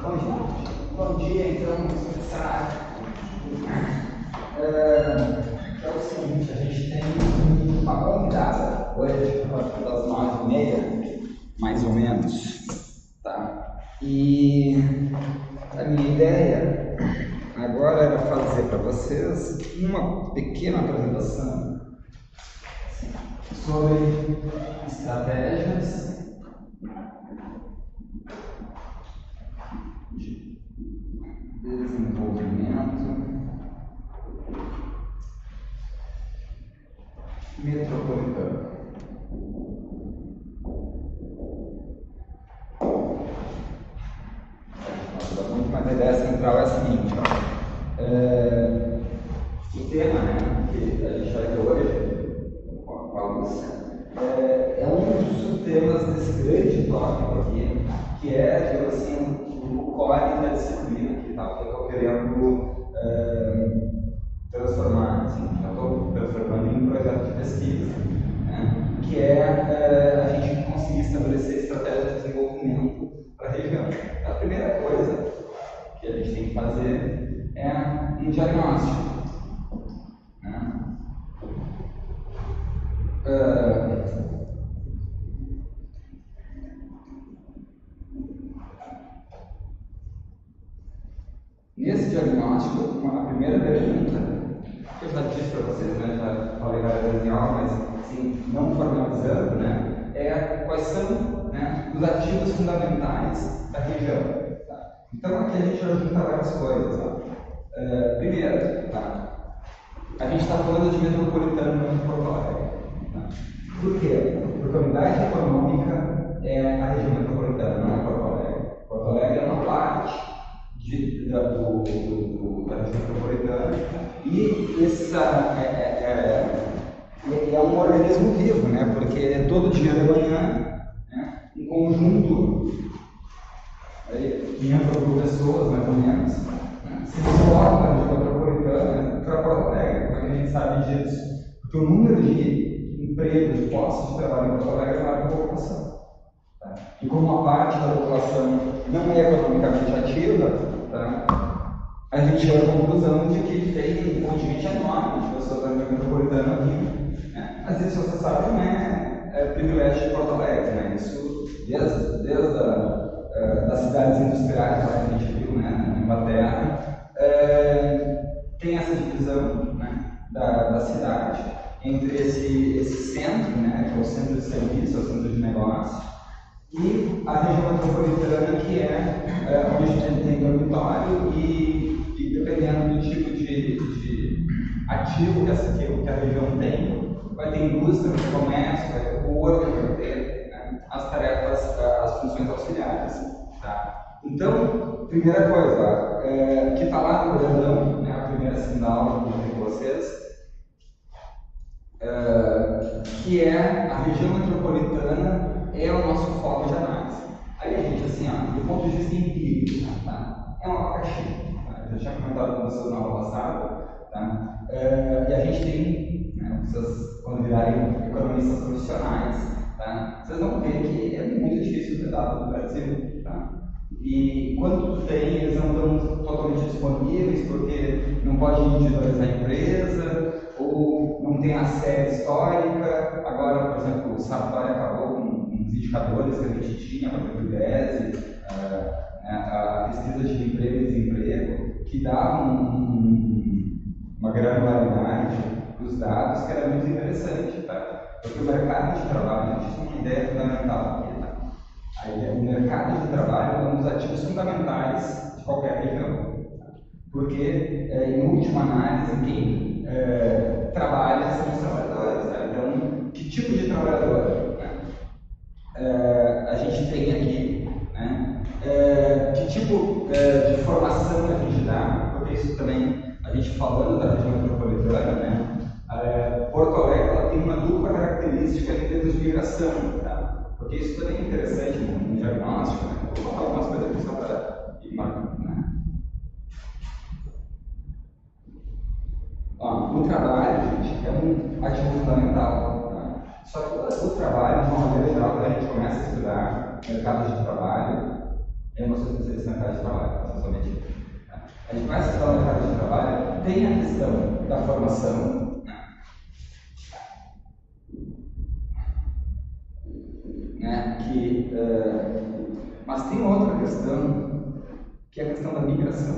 Bom, gente. Bom dia, então, vamos começar. É o seguinte, a gente tem uma convidada hoje, a partir das 9h30, mais ou menos, tá? E a minha ideia agora era fazer para vocês uma pequena apresentação sobre estratégias de desenvolvimento metropolitano. Mas a ideia central é a seguinte: o tema, né, que a gente vai ter hoje com a Lúcia é um dos subtemas desse grande tópico aqui, que é, digamos assim, o core da disciplina, que eu estou querendo transformar, assim, já estou transformando em um projeto de pesquisa, né, que é a gente conseguir estabelecer estratégias de desenvolvimento para a região. A primeira coisa que a gente tem que fazer é um diagnóstico, né? Nesse diagnóstico, a primeira pergunta, que eu já disse para vocês, né, já falei várias vezes em aula, mas assim, não formalizando, né, é quais são, né, os ativos fundamentais da região. Tá? Então aqui a gente vai juntar várias coisas. Tá? Primeiro, tá? A gente está falando de metropolitano, não de Porto Alegre. Tá? Por quê? Porque a unidade econômica é a região metropolitana, não é Porto Alegre. Porto Alegre é uma parte da região metropolitana e essa é um organismo vivo, né? Porque todo dia de manhã, né, um conjunto de 500 mil pessoas, mais ou menos, né, se desloca da região metropolitana para Porto Alegre. Como a gente sabe disso? Porque o número de empregos, de postos de trabalho em Porto Alegre é maior que a população. Tá? E como uma parte da população não é economicamente ativa, tá? A gente chega à conclusão de que tem um contingente enorme de pessoas da região metropolitana aqui. Né? Mas isso, você sabe, não é privilégio de Porto Alegre. Né? Isso, desde das cidades industriais lá que a gente viu, né, na Inglaterra, tem essa divisão, né, da cidade entre esse centro, né, que é o centro de serviço, é o centro de negócio, e a região metropolitana, que é onde a gente tem dormitório e dependendo do tipo de ativo que a região tem, vai ter indústria, vai ter comércio, vai ter porto, vai ter, né, as tarefas, as funções auxiliares. Tá? Então, primeira coisa, que está lá no grandão, né, a primeira segunda aula que eu tenho com vocês, que é a região metropolitana é o nosso foco de análise. Aí a gente, assim, do ponto de vista empírico, tá? É uma caixinha. Tá? Eu já tinha comentado com vocês na aula passada, tá? E a gente tem, né, vocês, quando virarem economistas profissionais, tá? Vocês vão ver que é muito difícil ter dado no Brasil. Tá? E quando tem, eles não estão totalmente disponíveis, porque não pode individualizar a empresa, ou não tem a série histórica. Agora, por exemplo, o Sartori acabou com uns indicadores que a gente tinha, por exemplo, o IDESE, a pesquisa de emprego e desemprego, que davam uma granularidade dos dados que era muito interessante. Tá? Porque o mercado de trabalho, a gente tem uma ideia fundamental aqui. Tá? O mercado de trabalho é um dos ativos fundamentais de qualquer região. Tá? Porque, em última análise, quem trabalha são os trabalhadores. Tá? Então, que tipo de trabalhador, né, a gente tem aqui? Né? Que tipo de formação a gente dá? Porque isso também, a gente falando da região metropolitana, né? Porto Alegre ela tem uma dupla característica em termos de migração. Tá? Porque isso também é interessante no diagnóstico. Né? Vou falar algumas coisas aqui só para ir marcando. Né? O trabalho, gente, é um ativo fundamental. Tá? Só que o trabalho, de uma maneira geral, quando a gente começa a estudar mercado de trabalho, Eu não sou especialista no mercado de trabalho, sou somente. A gente vai citar no mercado de trabalho, tem a questão da formação, mas tem outra questão, que é a questão da migração.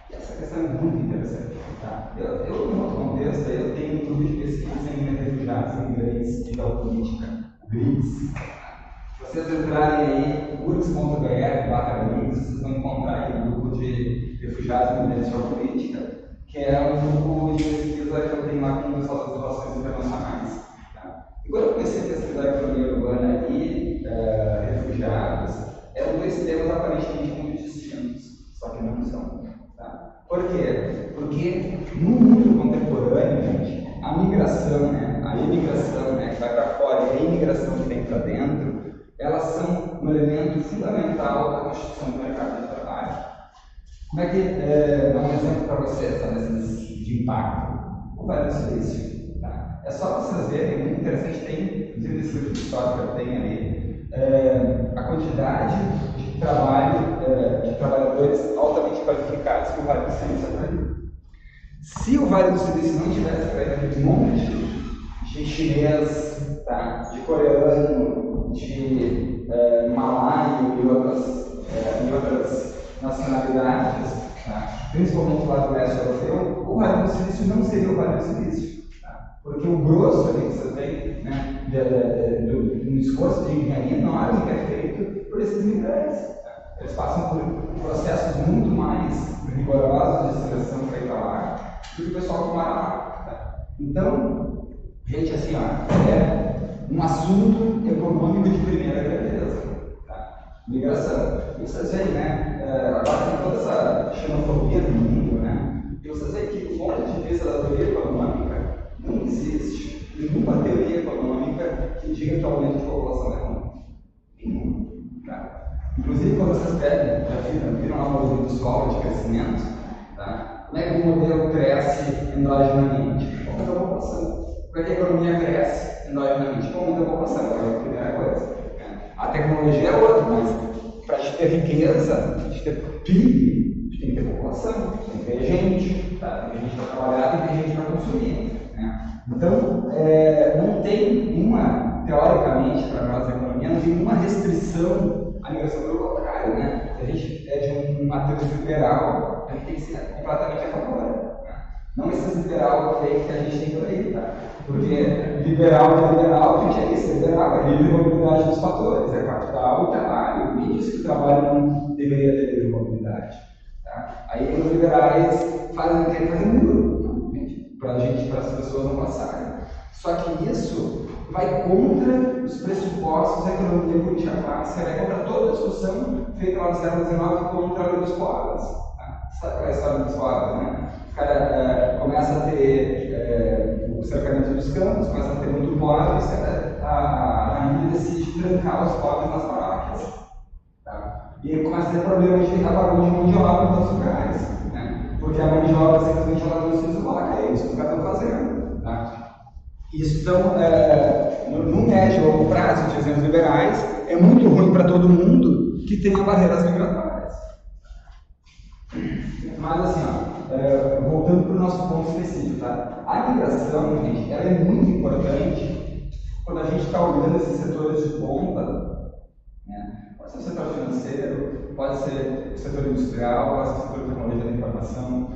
E essa questão é muito interessante. Tá? Eu no outro contexto, eu tenho um grupo de pesquisa em refugiados, imigrantes e geopolítica, GRIDS. Se vocês entrarem aí, urgs.br/GRIDS, vocês vão encontrar aí um grupo de refugiados, imigrantes e geopolítica, que é um grupo de pesquisa que eu tenho lá com o pessoal das relações internacionais. Tá? E quando eu comecei a pesquisar economia urbana e refugiados, eram dois temas aparentemente muito distintos, só que não são. Tá? Por quê? Porque no mundo contemporâneo, gente, a migração, a imigração que vai para fora e a imigração que vem para dentro, elas são um elemento fundamental da constituição do mercado de trabalho. Como é que, dá um exemplo para vocês, de impacto? O Vale do Silício. Tá? É só vocês verem, muito interessante, tem, inclusive nesse livro de história que eu tenho ali, a quantidade de trabalho, de trabalhadores altamente qualificados que o Vale do Silício atraiu. Se o Vale do Silício não tivesse atraído um monte de chinês, tá? De coreano, de malaio e outras nacionalidades, tá? Principalmente lá do leste europeu, o Vale do Silício não seria o Vale do Silício. Tá? Porque o grosso ali que você tem, do esforço de engenharia enorme que é feito por esses imigrantes. Tá? Eles passam por processos muito mais rigorosos de seleção feita lá do que o pessoal que mora lá. Tá? Então, gente, assim, é um assunto econômico de primeira grandeza. Tá? Migração. E vocês veem, agora tem toda essa xenofobia no mundo, e vocês veem que, do ponto de vista da teoria econômica, não existe nenhuma teoria econômica que diga que o aumento de população é ruim. Nenhuma. Tá? Inclusive, quando vocês viram lá o modelo de escola de crescimento, tá? Como é que o modelo cresce endogenamente? Aumenta a população. Como é que a economia cresce endogenamente? Aumenta a população, é a primeira coisa. A tecnologia é outra, mas para a gente ter riqueza, a gente ter PIB, a gente tem que ter população, tem que ter gente, tá? Tem que ter gente para trabalhar, tem que ter gente para consumir. Então, não tem teoricamente, para nós da economia, não tem nenhuma restrição à migração, pelo contrário, Se a gente é de um matriz liberal, a gente tem que ser completamente a favor. Não esse liberal fake que a gente tem por aí, tá? Porque liberal, gente, é isso, liberal, é livre mobilidade dos fatores, é capital e trabalho. Ninguém diz que o trabalho não deveria ter livre mobilidade. Tá? Aí os liberais querem fazer muro, para as pessoas não passarem. Só que isso vai contra os pressupostos da economia política clássica, vai contra toda a discussão feita lá no século XIX contra a lei dos pobres. Tá? Sabe qual é a história dos pobres, O cara começa a ter o cercamento dos campos, começa a ter muito pobres, a rainha decide trancar os pobres nas paróquias. Tá? E aí começa a ter problema de ficar pagando de mão de obra em outros lugares. Porque a mão de obra simplesmente ela não se desloca, é isso que os caras estão fazendo. Tá? Isso, então, no médio ou longo prazo, dizendo os liberais, é muito ruim para todo mundo que tenha barreiras migratórias. Mas assim, voltando para o nosso ponto específico, tá? A migração, gente, ela é muito importante quando a gente está olhando esses setores de ponta, Pode ser o setor financeiro, pode ser o setor industrial, pode ser o setor de tecnologia da informação,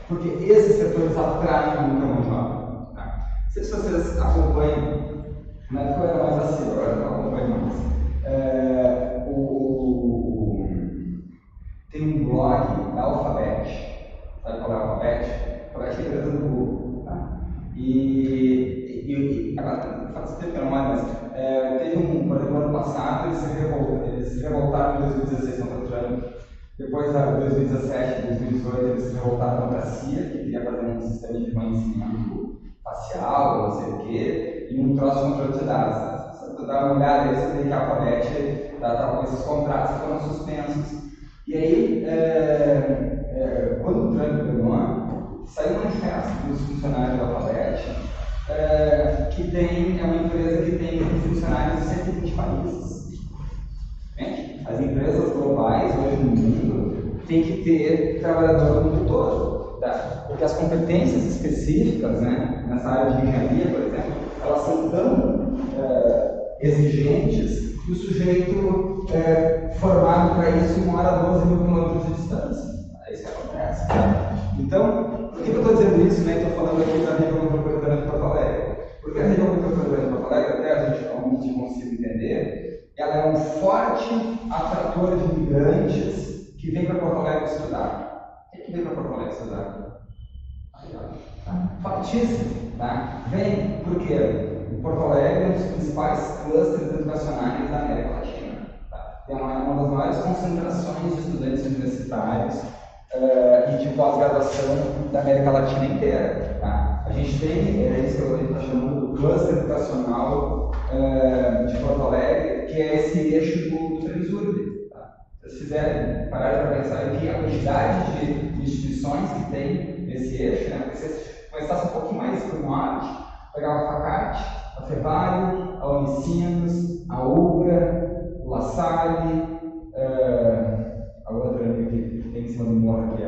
porque esses setores atraem muito a mão de obra. Tá? Não sei se vocês acompanham, na época eu era mais assim, agora eu não acompanho mais. Tem um blog da Alphabet, sabe qual é a Alphabet? A Alphabet é a empresa do Google. Tá? E agora, faz tempo que eu não olho, mas teve por exemplo, ano passado, eles se revoltaram em 2016 contra o Trump. Depois, em 2017, 2018, eles se revoltaram contra a CIA, que queria fazer um sistema de reconhecimento facial, não sei o quê, e um troço de controle de dados. Se você dá uma olhada aí, você vê que a Alphabet estava com esses contratos que foram suspensos. E aí, quando o Trump ganhou, saiu um manifesto dos funcionários da Alphabet, que é uma empresa que tem funcionários em 120 países. As empresas globais globais hoje no mundo, tem que ter trabalhador do mundo todo, tá? Porque as competências específicas, né, nessa área de engenharia, por exemplo, elas são tão exigentes que o sujeito formado para isso mora a 12 mil quilômetros de distância. É isso que acontece. Tá? Então, por que eu estou dizendo isso, né? Estou falando aqui da região metropolitana de Porto Alegre. Porque a região metropolitana de Porto Alegre, até a gente realmente consiga entender, ela é um forte atrator de imigrantes que vem para Porto Alegre estudar. Quem que vem para Porto Alegre estudar? Fortíssimo, tá? Vem, por quê? Porto Alegre é um dos principais clusters educacionais da América Latina. Tá? Tem uma das maiores concentrações de estudantes universitários e de pós-graduação da América Latina inteira. Tá? A gente tem, é isso que a gente está chamando do cluster educacional de Porto Alegre, que é esse eixo do Transurb. Tá? Se vocês fizerem parar para pensar aqui, a quantidade de instituições que tem nesse eixo, né? Se você começasse um pouquinho mais para o norte, pegava a Facate, a Fevale, a Unicinos, a UBRA, o La Salle, a outra ali que tem em cima do morro aqui,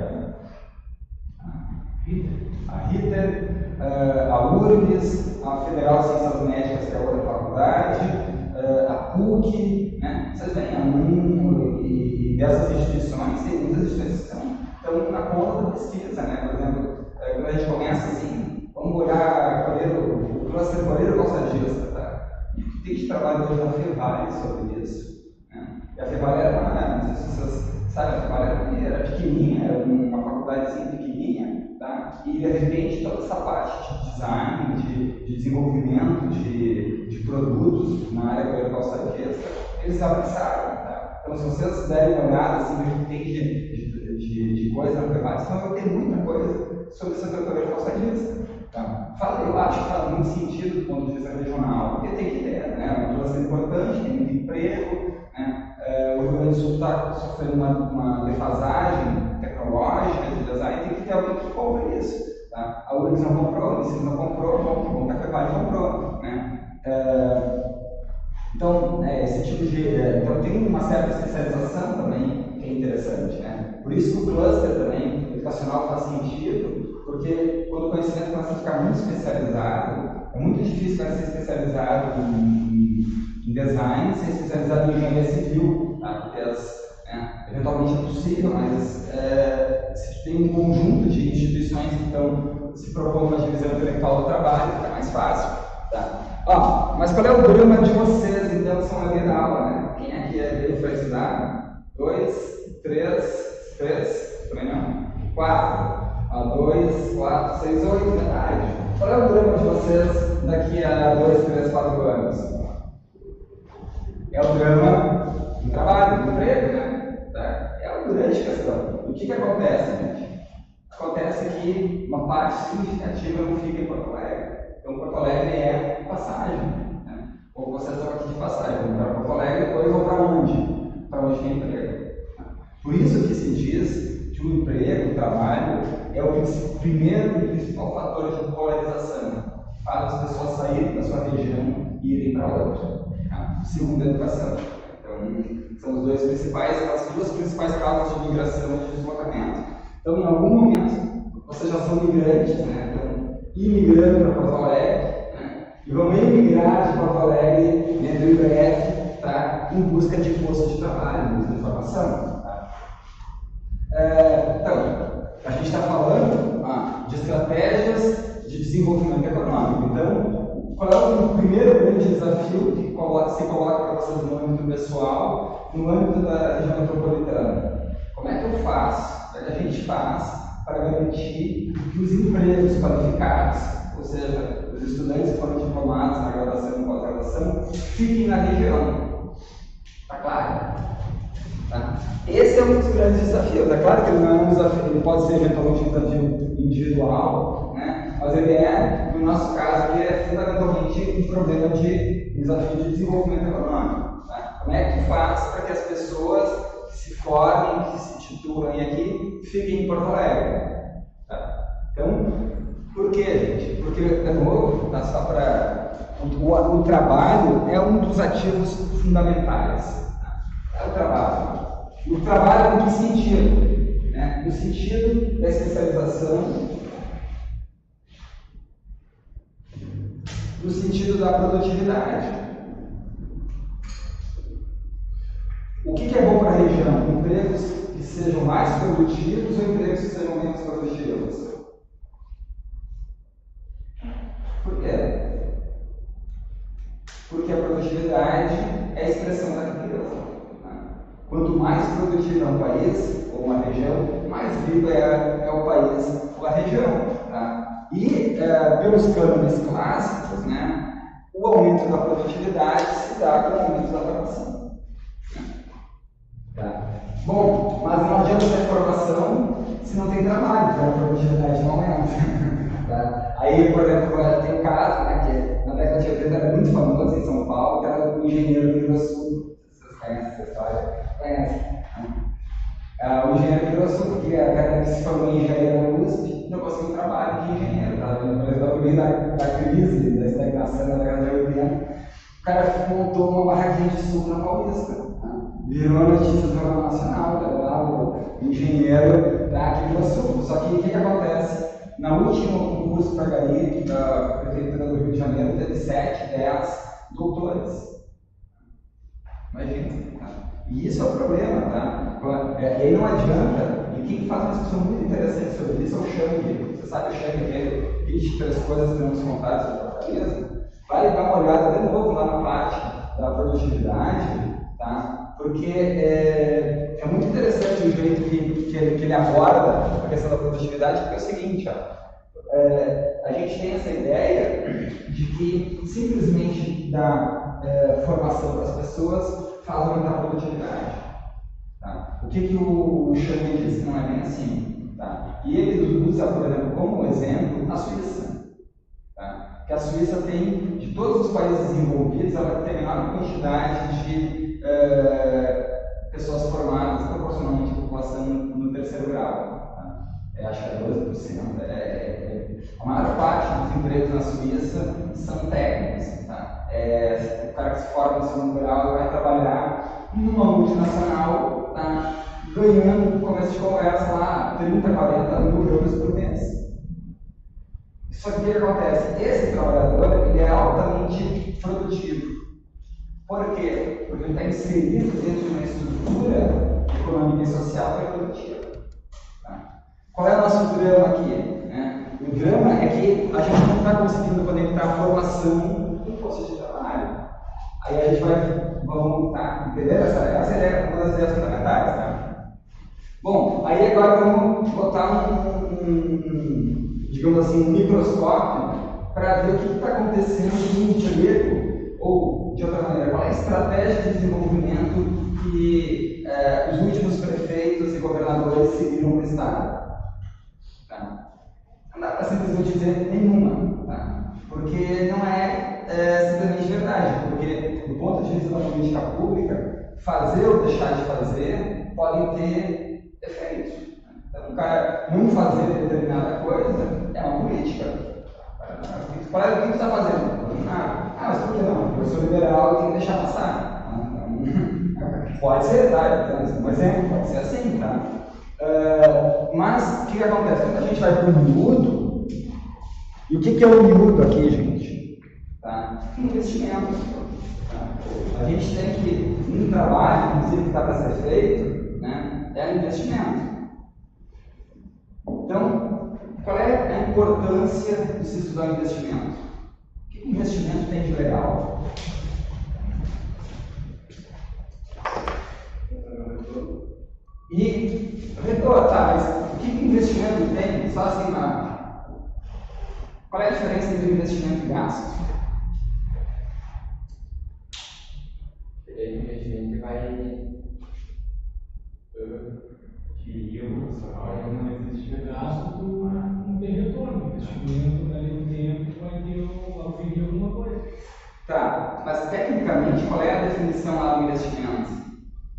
a Ritter, a URGS, a Federal de Ciências Médicas, que é a outra faculdade, a PUC, né? Vocês veem, a UNO e dessas instituições, tem muitas instituições que estão na ponta da pesquisa, né? Por exemplo, quando a gente começa assim, vamos olhar o cluster Coreiro calçadista, tá? E tem que trabalhar hoje na Fevale sobre isso. Né? E a Fevale era não sei se vocês sabem, a Fevale era pequenininha, era uma faculdadezinha pequenininha, tá? E de repente toda essa parte de design, de desenvolvimento de produtos na área Coreiro calçadista, eles avançaram, tá? Então se vocês derem uma olhada assim, o que tem de coisa na Fevale, senão vai ter muita coisa sobre o setor Coreiro calçadista. Tá? Eu acho que faz muito sentido do ponto de vista regional, porque tem que ter, né? Uma coisa importante, tem muito emprego, né? O Rio Grande do Sul está sofrendo uma defasagem tecnológica de design, tem que ter alguém que compre isso. Tá? A URGS não comprou, a Unicinos não comprou, bom que a Fevale comprou. Né? Então, esse tipo então tem uma certa especialização também que é interessante. Né? Por isso que o cluster também educacional faz sentido, porque quando o conhecimento começa a ficar muito especializado, é muito difícil ser especializado em design, ser especializado em engenharia civil, tá? Porque eventualmente é possível, mas se tem um conjunto de instituições que estão se propondo uma divisão intelectual do trabalho, fica mais fácil. Tá? Mas qual é o drama de vocês, então, que são ali da aula, né? Quem é que veio para estudar? 2, 3, também não? 4. 2, 4, 6, 8, metade. Qual é o drama de vocês daqui a 2, 3, 4 anos? É o drama do trabalho, do emprego, né? Tá? É uma grande questão. O que acontece, gente? Acontece que uma parte significativa não fica em Porto Alegre. Então, Porto Alegre é passagem. Né? Ou vocês estão aqui de passagem, vão para Porto Alegre, depois vão para onde? Para onde tem emprego. Por isso que se diz que o emprego, o trabalho, é o primeiro e principal fator de polarização. Faz as pessoas saírem da sua região e irem para outra. Tá? Segundo a educação. Então, são as duas principais causas de migração e de deslocamento. Então, em algum momento, vocês já são migrantes, né? Então, imigrando para Porto Alegre, né? E vão emigrar de Porto Alegre dentro do IBF, tá? Em busca de posto de trabalho, em busca de formação. Tá? Então, a gente está falando de estratégias de desenvolvimento econômico. Então, qual é o primeiro grande desafio que se coloca para vocês no âmbito pessoal, no âmbito da região metropolitana? Como é que eu faço? Como é que a gente faz para garantir que os empregos qualificados, ou seja, os estudantes que foram diplomados na graduação e pós-graduação, fiquem na região? Está claro? Tá? Esse é um dos grandes desafios. É claro que ele não é um desafio, ele pode ser eventualmente um desafio individual, né? Mas ele no nosso caso, ele é fundamentalmente um problema de desafio de desenvolvimento econômico. Tá? Como é que faz para que as pessoas que se formem, que se titulem aqui, fiquem em Porto Alegre? Tá? Então, por quê, gente? Porque, de novo, tá só para o trabalho é um dos ativos fundamentais. Tá? É o trabalho. O trabalha em que sentido? Né? No sentido da especialização, no sentido da produtividade. O que é bom para a região? Empregos que sejam mais produtivos ou empregos que sejam menos produtivos? Por quê? Porque a produtividade é a expressão da riqueza. Né? Quanto mais produtivo é um país ou uma região, mais vivo é o país ou a região. Tá? E, pelos cânones clássicos, né, o aumento da produtividade se dá com o aumento da formação. Tá? Bom, mas não adianta ter formação se não tem trabalho, então a produtividade não aumenta. Tá? Aí, por exemplo, tem um caso, né, que na década de 80 era muito famoso em São Paulo, que era o engenheiro do Rio Grande do Sul. Vocês conhecem essa história? Conhecem. Né? O engenheiro do Rio Grande do Sul, porque a cara que se formou em engenharia na USP, não conseguiu trabalho de engenheiro. Tá? Por exemplo, no meio da crise, da estagnação da década de 80, o cara montou uma barraquinha de suco na Paulista. Virou notícia do Jornal Nacional, lá o engenheiro daqui do Sul. Só que o que acontece? Na última concurso para GAI da Prefeitura do Rio de Janeiro, teve 7, 10 doutores. Imagina. Tá? E isso é o problema, tá? E aí não adianta, e quem faz uma discussão muito interessante sobre isso é o Chang. Você sabe o Chang dele, 23 coisas que não se contaram sobre a cabeça? Vale dar uma olhada de novo lá na parte da produtividade, tá? Porque é muito interessante o jeito que ele aborda a questão da produtividade, porque é o seguinte, a gente tem essa ideia de que simplesmente dar formação para as pessoas faz aumentar a produtividade. Tá? O que o Chang diz? Não é bem assim. Tá? E ele usa, por exemplo, como exemplo a Suíça. Tá? Que a Suíça tem, de todos os países desenvolvidos, ela tem a menor quantidade de pessoas formadas proporcionalmente à população no terceiro grau. Tá? Acho que é 12%. A maior parte dos empregos na Suíça são técnicos. Tá? O cara que se forma no segundo grau vai trabalhar numa multinacional, tá? Ganhando, no começo de conversa, lá 30, 40 mil euros por mês. Só que o que acontece? Esse trabalhador ele é altamente produtivo. Por quê? Porque ele está inserido dentro de uma estrutura econômica e social que é produtiva. Tá? Qual é o nosso drama aqui? Né? O drama é que a gente não está conseguindo conectar a formação com o posto de trabalho. Aí a gente vamos entender essa ideia, uma das ideias fundamentais. Tá? Bom, aí agora vamos botar digamos assim, um microscópio para ver o que está acontecendo no emprego. Ou, de outra maneira, qual é a estratégia de desenvolvimento que os últimos prefeitos e governadores seguiram no Estado? Tá? Não dá para simplesmente dizer nenhuma, tá? Porque não é simplesmente verdade. Porque, do ponto de vista da política pública, fazer ou deixar de fazer podem ter efeitos. Então, o cara não fazer determinada coisa é uma política. O que você está fazendo? Mas por que não? Eu sou liberal e tenho que deixar passar. Pode ser, tá? Um exemplo, pode ser assim, tá? Mas o que acontece? Quando a gente vai para o miúdo, e o que é o miúdo aqui, gente? Tá? Investimento. Tá? A gente tem que, um trabalho, inclusive, que está para ser feito, né, é investimento. Então, qual é a importância de se estudar o investimento? O que o investimento tem de legal? E, tá, mas o que o investimento tem? Só assim, qual é a diferença entre investimento e gasto? O investimento vai não existe gasto, não tem retorno. O investimento ali no tempo vai ter ao fim de alguma coisa. Tá, mas tecnicamente qual é a definição lá do investimento?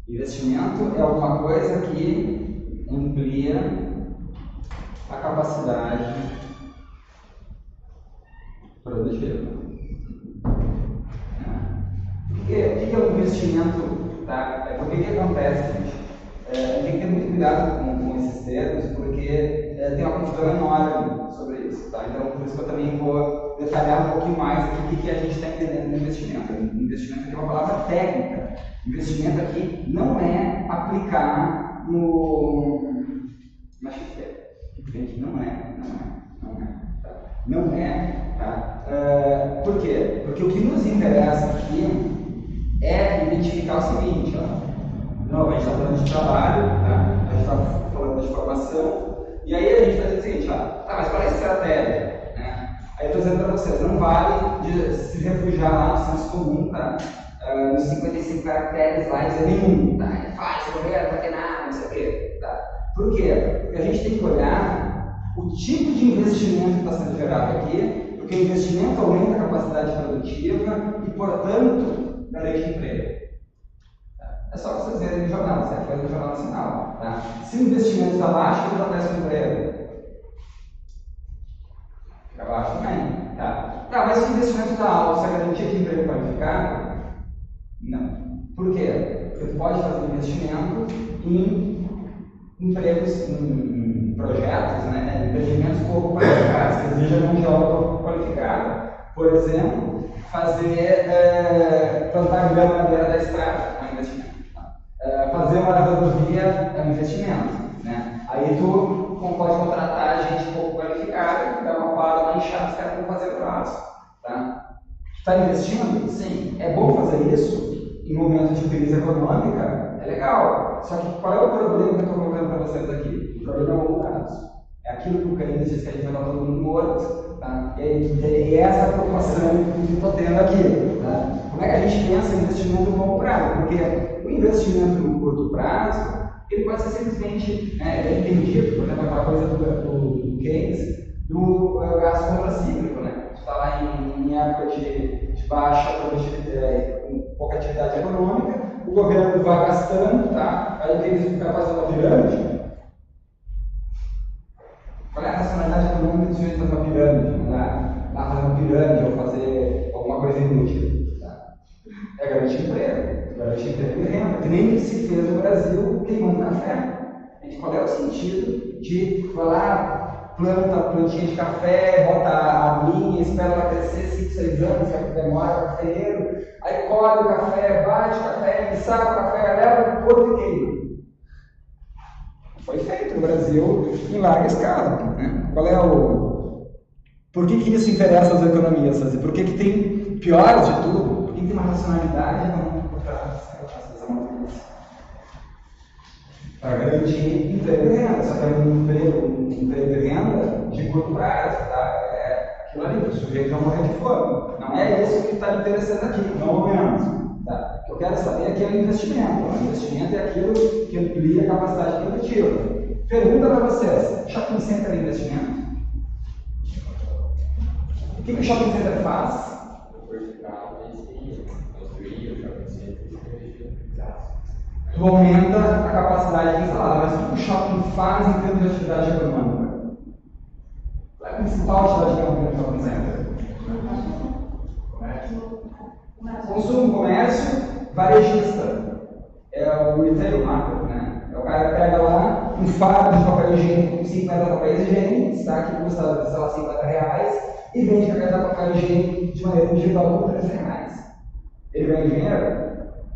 Investimento é alguma coisa que amplia a capacidade produtiva. O que é um investimento? Tá? Porque o que acontece, gente? cuidado com esses termos, porque tem uma confusão enorme sobre isso, tá? Então, por isso que eu também vou detalhar um pouquinho mais aqui o que a gente está entendendo no investimento. Investimento aqui é uma palavra técnica. Investimento aqui não é aplicar no... Mas aqui não é. Tá? Não é, tá? Por quê? Porque o que nos interessa aqui é identificar o seguinte, ó. Não, a gente está falando de trabalho, tá? A gente está falando de formação, e aí a gente está dizendo o seguinte, ó, tá, mas qual é a estratégia? Né? Aí eu estou dizendo para vocês, não vale de se refugiar lá no senso comum, tá? Nos 55 caracteres lá, dizer nenhum, tá? É fácil, governo, não vai ter nada, não sei o quê, tá? Por quê? Porque a gente tem que olhar o tipo de investimento que está sendo gerado aqui, porque o investimento aumenta a capacidade produtiva e, portanto, garante emprego. É só vocês verem no jornal, você vai no Jornal Nacional. Tá? Se o investimento está baixo, ele acontece no emprego. Fica baixo também. Tá, mas se o investimento está alto, você garantia de emprego qualificado? Não. Por quê? Porque você pode fazer investimento em empregos, em projetos, né, empreendimentos pouco qualificados, que exigem mão de obra qualificada. Por exemplo, plantar grama na beira da estrada é um investimento. Fazer uma rodovia é um investimento, né? Aí tu pode contratar gente pouco qualificada, dar uma pala lá inchada, os caras vão fazer o braço, tá? Está investindo? Sim. É bom fazer isso em momentos de crise econômica? É legal. Só que qual é o problema que eu estou colocando para vocês aqui? O problema é o longo prazo. É aquilo que o Keynes diz que a gente vai dar todo mundo morto, tá? E essa é a preocupação que eu estou tendo aqui, tá? Como é que a gente pensa em investimento no longo prazo? Porque o investimento no curto prazo, ele pode ser simplesmente entendido, por exemplo, aquela coisa do Keynes, do gasto contracíclico, né? A gente está lá em época de baixa produtividade, com pouca atividade econômica, o governo vai gastando, tá? Aí o Keynes fica fazendo uma pirâmide. Qual é a racionalidade econômica do sujeito fazer uma pirâmide? Lá fazer uma pirâmide ou fazer alguma coisa inútil. Tá? É garantir emprego. Garantir emprego e renda. Que nem se fez no Brasil queimando café. Qual é o sentido de falar, plantinha de café, bota a aguinha, espera ela crescer 5, 6 anos, que demora o cafeeiro, aí colhe o café, bate o café, saca o café, leva o porto e queima. Foi feito no Brasil em larga escala. Né? Qual é o... Por que isso interessa às economias? Por que tem, pior de tudo, por que tem uma racionalidade econômica por trás dessas economias? Para garantir emprego e renda, só que é um emprego e renda de curto prazo, tá? É aquilo ali, o sujeito vai morrer de fome. Não é isso que está me interessando aqui, não menos. Tá? O que eu quero saber é que é o investimento. O investimento é aquilo que amplia a capacidade produtiva. Pergunta para vocês: shopping center é investimento? O que o shopping center faz? Tu aumenta a capacidade instalada, mas o que o shopping faz em termos de atividade econômica? Qual é a principal atividade econômica do shopping center? Consumo, comércio, varejista. É o retail market, né? É o cara que pega lá um fardo de papel higiênico com 50 papéis higiênicos, tá? Que custa, sei lá, 50 reais, e vende cada papel higiênico de maneira individual por 3 reais. Ele ganha dinheiro?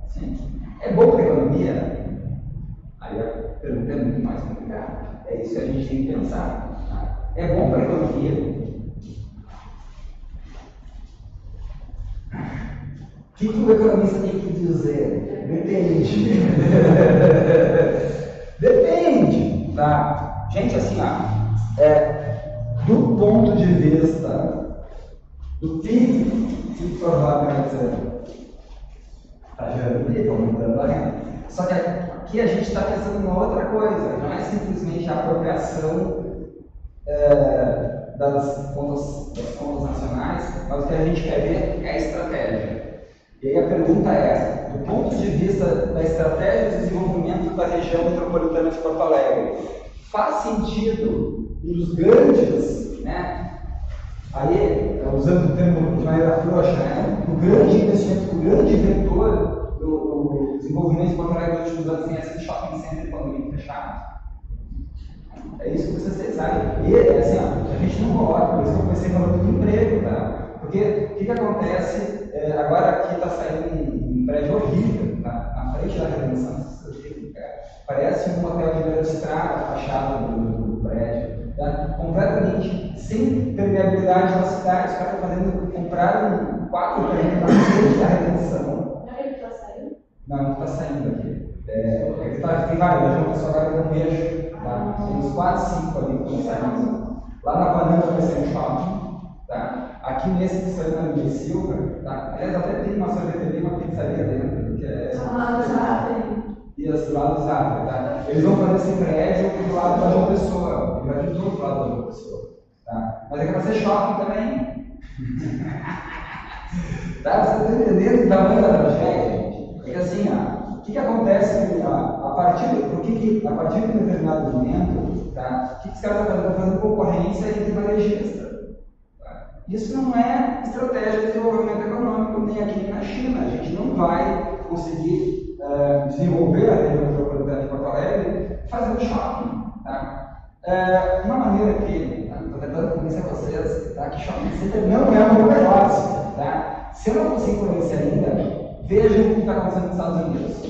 Sim. É bom para a economia? Aí a pergunta é muito mais complicada. É isso que a gente tem que pensar. Tá? É bom para a economia? O que o economista tem que dizer? Depende. Depende. Tá? Gente, assim, do ponto de vista do PIB, provável vai dizer, está gerando PIB, aumentando a renda. Só que aqui a gente está pensando em uma outra coisa, não é simplesmente a apropriação das contas nacionais, mas o que a gente quer ver é a estratégia. E aí a pergunta é essa: do ponto de vista da estratégia de desenvolvimento da região metropolitana de Porto Alegre, faz sentido um dos grandes, né? Aí, usando o termo de maneira frouxa, né? O grande investimento, o grande vetor do desenvolvimento de Porto Alegre nos últimos anos tem sido shopping center e condomínio fechado. É isso que vocês pensaram. E, assim, ó, a gente não coloca, por isso que eu comecei falando do emprego, tá? Porque o que acontece? Agora aqui está saindo um prédio horrível, tá? Na frente da Redenção, parece um hotel de beira de estrada, a fachada do prédio, tá? Completamente sem permeabilidade da cidade. Os caras compraram 4 terrenos na frente da Redenção. Não é ele que está saindo? Não, não está saindo aqui. Tem vários, mas eu agora não vejo. Tá? Tem uns 4, 5 ali que estão saindo. Lá na Panamá vai ser um shopping. Tá? Aqui nesse que saiu na Luiz Silva, tá? Aliás, até tem uma sorveteria e uma pizzaria dentro, que é. E as do lado do Zafra, tá? Eles vão fazer esse prédio do lado da João Pessoa. Ele vai vir todo do lado da João Pessoa. Tá? Mas é que vai ser shopping também. Tá? Você está entendendo o tamanho da tragédia, gente? É que assim, o que acontece a partir de um determinado momento, tá? O que os caras estão fazendo? Estão fazendo concorrência entre varejistas. Tá? Isso não é estratégia de desenvolvimento econômico nem aqui nem na China. A gente não vai conseguir desenvolver a região metropolitana de Porto Alegre fazendo shopping. Tá? Uma maneira que estou tentando convencer vocês, tá? Que shopping center não é um negócio. Tá? Se eu não consigo convencer ainda, vejam o que está acontecendo nos Estados Unidos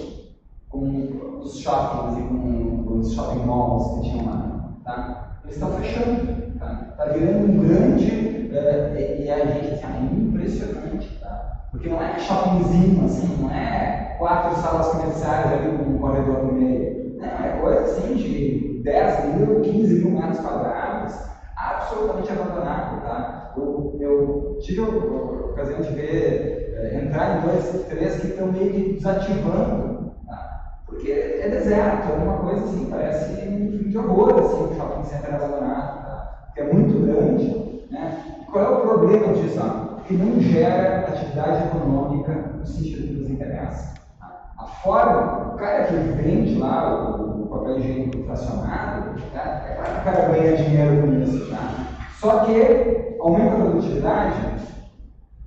com os shoppings e com os shopping malls que tinham lá. Tá? Eles estão fechando. Está virando um grande e a gente assim, é impressionante. Tá? Porque não é shoppingzinho, assim, não é 4 salas comerciais ali com um corredor no meio. Não, é coisa assim de 10 mil, 15 mil metros quadrados, absolutamente abandonado. Tá? Eu tive a ocasião de ver, entrar em 2, 3 que estão meio que desativando, tá? Porque é deserto, é uma coisa assim, parece um filme de horror, assim, um shopping center abandonado, tá? Porque é muito grande, né? Qual é o problema disso? Que não gera atividade econômica no sentido que nos interessa. Tá? A forma, o cara que vende lá o papel higiênico fracionado, tá? É claro que o cara ganha dinheiro com isso, tá? Só que aumenta a produtividade?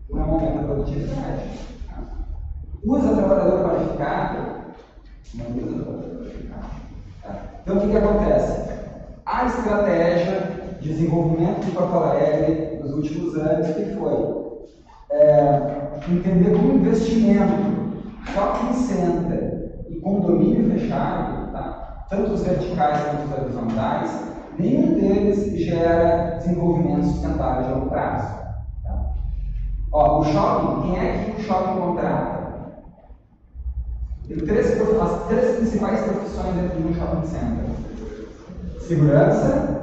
Não aumenta a produtividade. Tá? Usa trabalhador qualificado? Não usa trabalhador qualificado. Tá? Então o que acontece? A estratégia de desenvolvimento de Porto Alegre nos últimos anos que foi entender como investimento, shopping center e condomínio fechado, tá? Tanto os verticais quanto os horizontais, nenhum deles gera desenvolvimento sustentável de longo prazo. Tá? O shopping, quem é que o shopping contrata? Tem as 3 principais profissões dentro de um shopping center: segurança,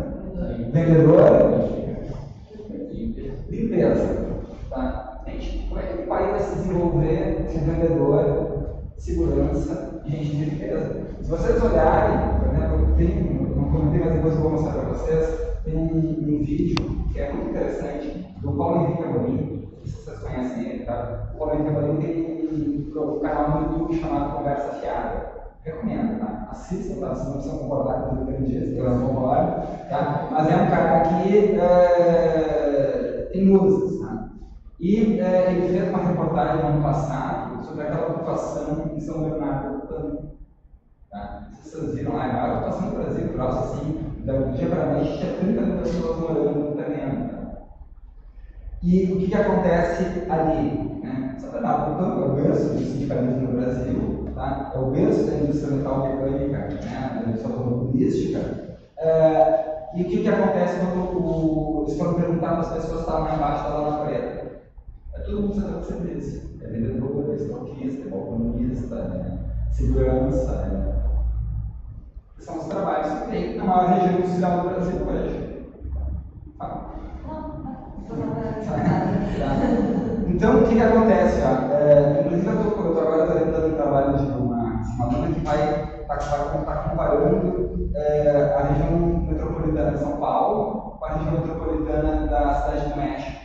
vendedor, limpeza. Tá? Gente, como é que o país vai se desenvolver sem vendedor, segurança e gente de limpeza? Se vocês olharem, por exemplo, não comentei, mas depois eu vou mostrar para vocês, tem um vídeo que é muito interessante do Paulo Henrique Amorim, não sei se vocês conhecem ele, tá? O Paulo Henrique Amorim tem um canal no YouTube chamado Conversa Fiada. Recomendo, tá? Assistam, tá? Vocês não precisam concordar com tudo que ele diz, eu não concordo, tá? Mas é um cara que tem luzes, tá? E ele fez uma reportagem no ano passado sobre aquela ocupação em São Bernardo do Campo. Tá? Vocês viram lá, a maior ocupação do Brasil, próximo assim, do dia para a noite, tinha 30 mil pessoas morando no terreno. Tá? E o que acontece ali? Né? São Bernardo do Campo é o berço do sindicalismo no Brasil, tá? É o berço da indústria metalmecânica, né? Da indústria automobilística. E o que acontece quando eles foram perguntar para as pessoas que estavam lá embaixo da Lona Preta? Todo mundo sabe o serviço. É vendedor, é estoquista, é balconista, segurança. São os trabalhos que tem na maior região industrial do Brasil hoje. Fala. Então, o que acontece? Inclusive, eu estou agora dando um trabalho de uma dona que vai estar comparando a região metropolitana de São Paulo com a região metropolitana da cidade do México.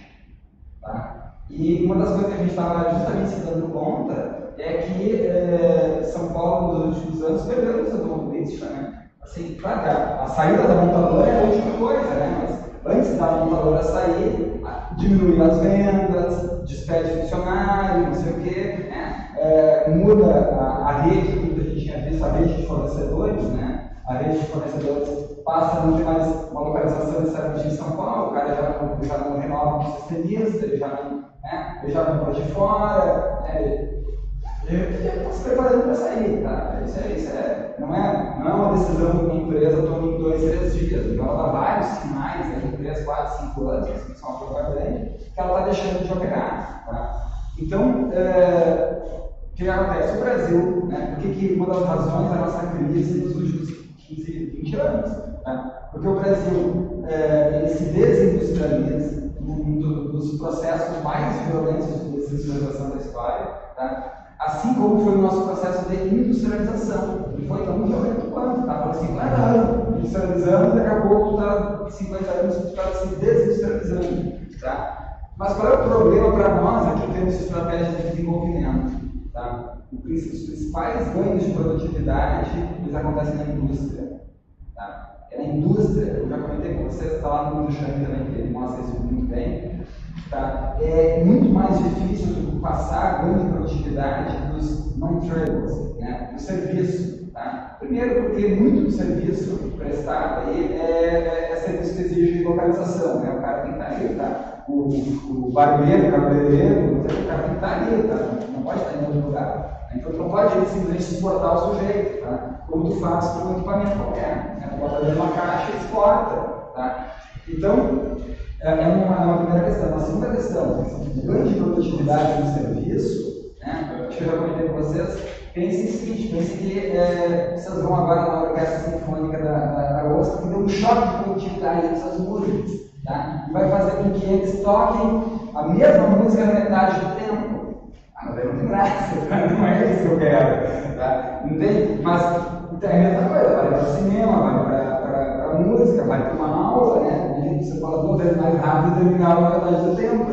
Tá? E uma das coisas que a gente estava justamente se dando conta é que São Paulo, nos últimos anos, perdeu essa automobilística, né? Assim, claro que a saída da montadora é a última coisa, né? Mas antes da montadora sair, diminui as vendas, despede funcionário, não sei o quê, né? Muda a rede, que a gente tinha visto, a rede de fornecedores, né? a rede de fornecedores passa a não ter mais uma localização necessariamente em São Paulo, o cara já não renova com o sistemista, ele já não pode de fora, ele está se preparando para sair, tá? Não é uma decisão que uma empresa toma em 2, 3 dias, então ela dá vários sinais em 3, 4, 5 anos, que são uma coisa grande, que ela está deixando de operar. Tá? Então, o que acontece? O Brasil, né, porque uma das razões da nossa crise nos últimos 15, 20 anos, né? Porque o Brasil ele se desindustrializa num dos processos mais violentos de desindustrialização da história, tá? Assim como foi o nosso processo de industrialização, que foi tão violento quanto, tá? Por 50 anos industrializando, daqui a pouco está 50 anos se desindustrializando, tá? Mas qual é o problema para nós aqui em termos de estratégia de desenvolvimento? Tá? Os principais ganhos de produtividade eles acontecem na indústria. Tá? É na indústria, eu já comentei com vocês, está lá no livro do Xami também, que ele mostra isso muito bem. Tá? É muito mais difícil tu passar ganho de produtividade dos non-tradables, né? Do serviço. Tá? Primeiro, porque muito do serviço prestado aí é serviço que exige localização, né? O cara tem que estar ali, tá? O barbeiro, o cabeleireiro, o cara tem que estar ali, tá? Não pode estar em outro lugar. Então, tu não pode simplesmente suportar o sujeito, tá? Como tu faz com um equipamento qualquer, né? Tu bota dentro de uma caixa e exporta, tá? Então, é uma primeira questão. Uma segunda questão, o ganho de produtividade no serviço, né? Acho que eu já comentei com vocês, pensem o seguinte, pensem que vocês vão agora na Orquestra Sinfônica da OSCA, que deu um choque de produtividade nessas músicas, tá? E vai fazer com que eles toquem a mesma música na metade do tempo. Mas aí não tem graça, não é isso que eu quero, tá? Entende? Mas é a mesma coisa, vai para o cinema, vai para a música, vai para uma aula, né? Você fala 2 vezes mais rápido e terminar a metade do tempo.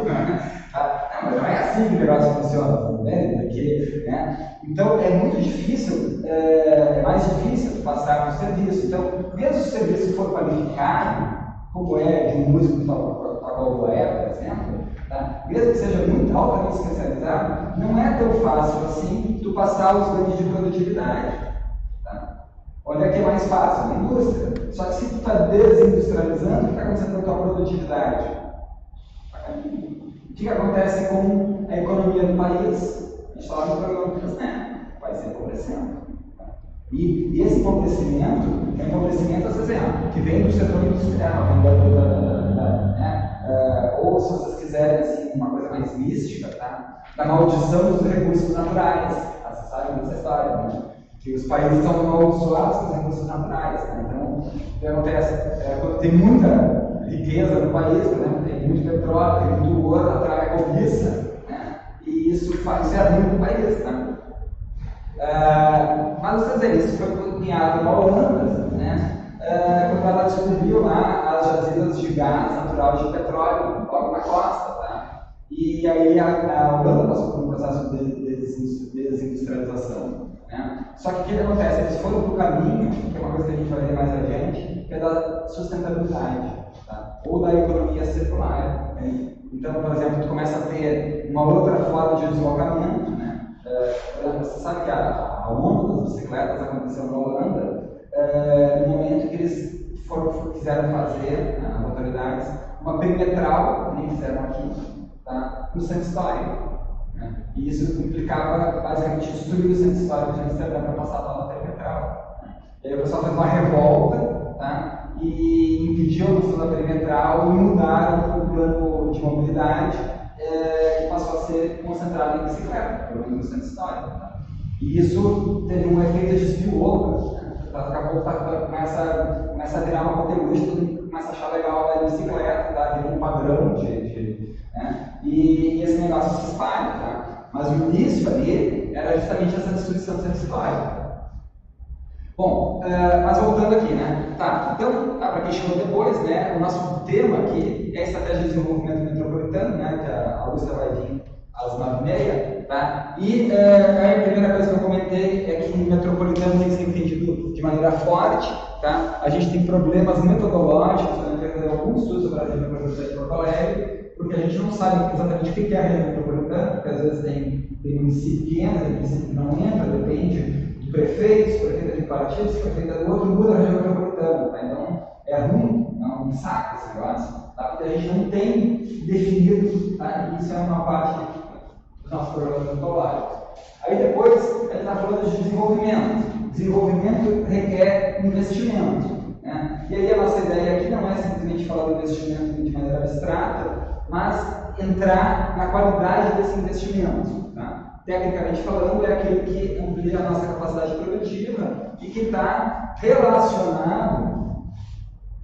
Tá? Não, mas não é assim que o negócio funciona, entende? Porque, né? Então é muito difícil, é mais difícil passar para o serviço. Então, mesmo se o serviço for qualificado, como é de um músico que toca o boé, por exemplo, tá? Mesmo que seja muito altamente especializado, não é tão fácil assim tu passar os ganhos de produtividade. Tá? Onde é que é mais fácil? Na indústria. Só que se tu está desindustrializando, o que está acontecendo com a tua produtividade? O que acontece com a economia do país? A gente fala no programa, né? Vai se empobrecendo. E esse empobrecimento é um empobrecimento, às vezes, que vem do setor industrial, né? Ou, se vocês quiserem, assim, uma coisa mais mística, tá? Da maldição dos recursos naturais. Vocês sabem dessa história, né? Que os países são amaldiçoados com os recursos naturais. Né? Então, o que acontece? Quando tem muita riqueza no país, por exemplo, tem muito petróleo, tem muito ouro, atrai a cobiça, né? E isso faz ruim no país. Tá? Mas vocês veem, isso foi cunhado na Holanda, né? Quando ela descobriu lá as jazidas de gás natural de petróleo, logo na costa. Tá? E aí a Holanda passou por um processo de desindustrialização. Né? Só que o que acontece? Eles foram para o caminho, que é uma coisa que a gente vai ver mais adiante, que é da sustentabilidade, tá? Ou da economia circular. Né? Então, por exemplo, tu começa a ter uma outra forma de deslocamento. Né? Você sabe que a onda das bicicletas aconteceu na Holanda no momento que eles quiseram fazer, as autoridades, uma perimetral, que nem fizeram aqui, tá? No centro histórico. E isso implicava basicamente destruir o centro histórico de Amsterdã para passar lá na perimetral. E aí o pessoal fez uma revolta, tá? E impediu a construção da perimetral e mudaram o plano de mobilidade que passou a ser concentrado em bicicleta, pelo menos no centro histórico. Tá? E isso teve um efeito de spillover. Daqui a pouco começa a virar uma conteúdo, todo mundo começa a achar legal a bicicleta, tá? Vira um padrão né? E esse negócio se espalha. Tá? Mas o início ali era justamente essa destruição do centro histórico. Bom, mas voltando aqui, né? Tá, então, para quem chegou depois, né, o nosso tema aqui é a estratégia de desenvolvimento metropolitano, né, que a Augusta vai vir às 9h30, tá? E a primeira coisa que eu comentei é que o metropolitano tem que ser entendido de maneira forte, tá? A gente tem problemas metodológicos, né, fazer alguns estudos sobre a região metropolitana de Porto Alegre, porque a gente não sabe exatamente o que é a região metropolitana, porque às vezes tem município pequeno, tem município que não entra, depende de prefeitos, prefeita de partidos, prefeita do outro, muda a região metropolitana. Tá? Então, é ruim, é um saco esse negócio, tá? Porque a gente não tem definido, tá? E isso é uma parte dos nossos programas ontológicos. Aí depois, a gente está falando de desenvolvimento. Desenvolvimento requer investimento. Né? E aí a nossa ideia aqui não é simplesmente falar do investimento de maneira abstrata, mas entrar na qualidade desse investimento. Tá? Tecnicamente falando, é aquele que amplia a nossa capacidade produtiva e que está relacionado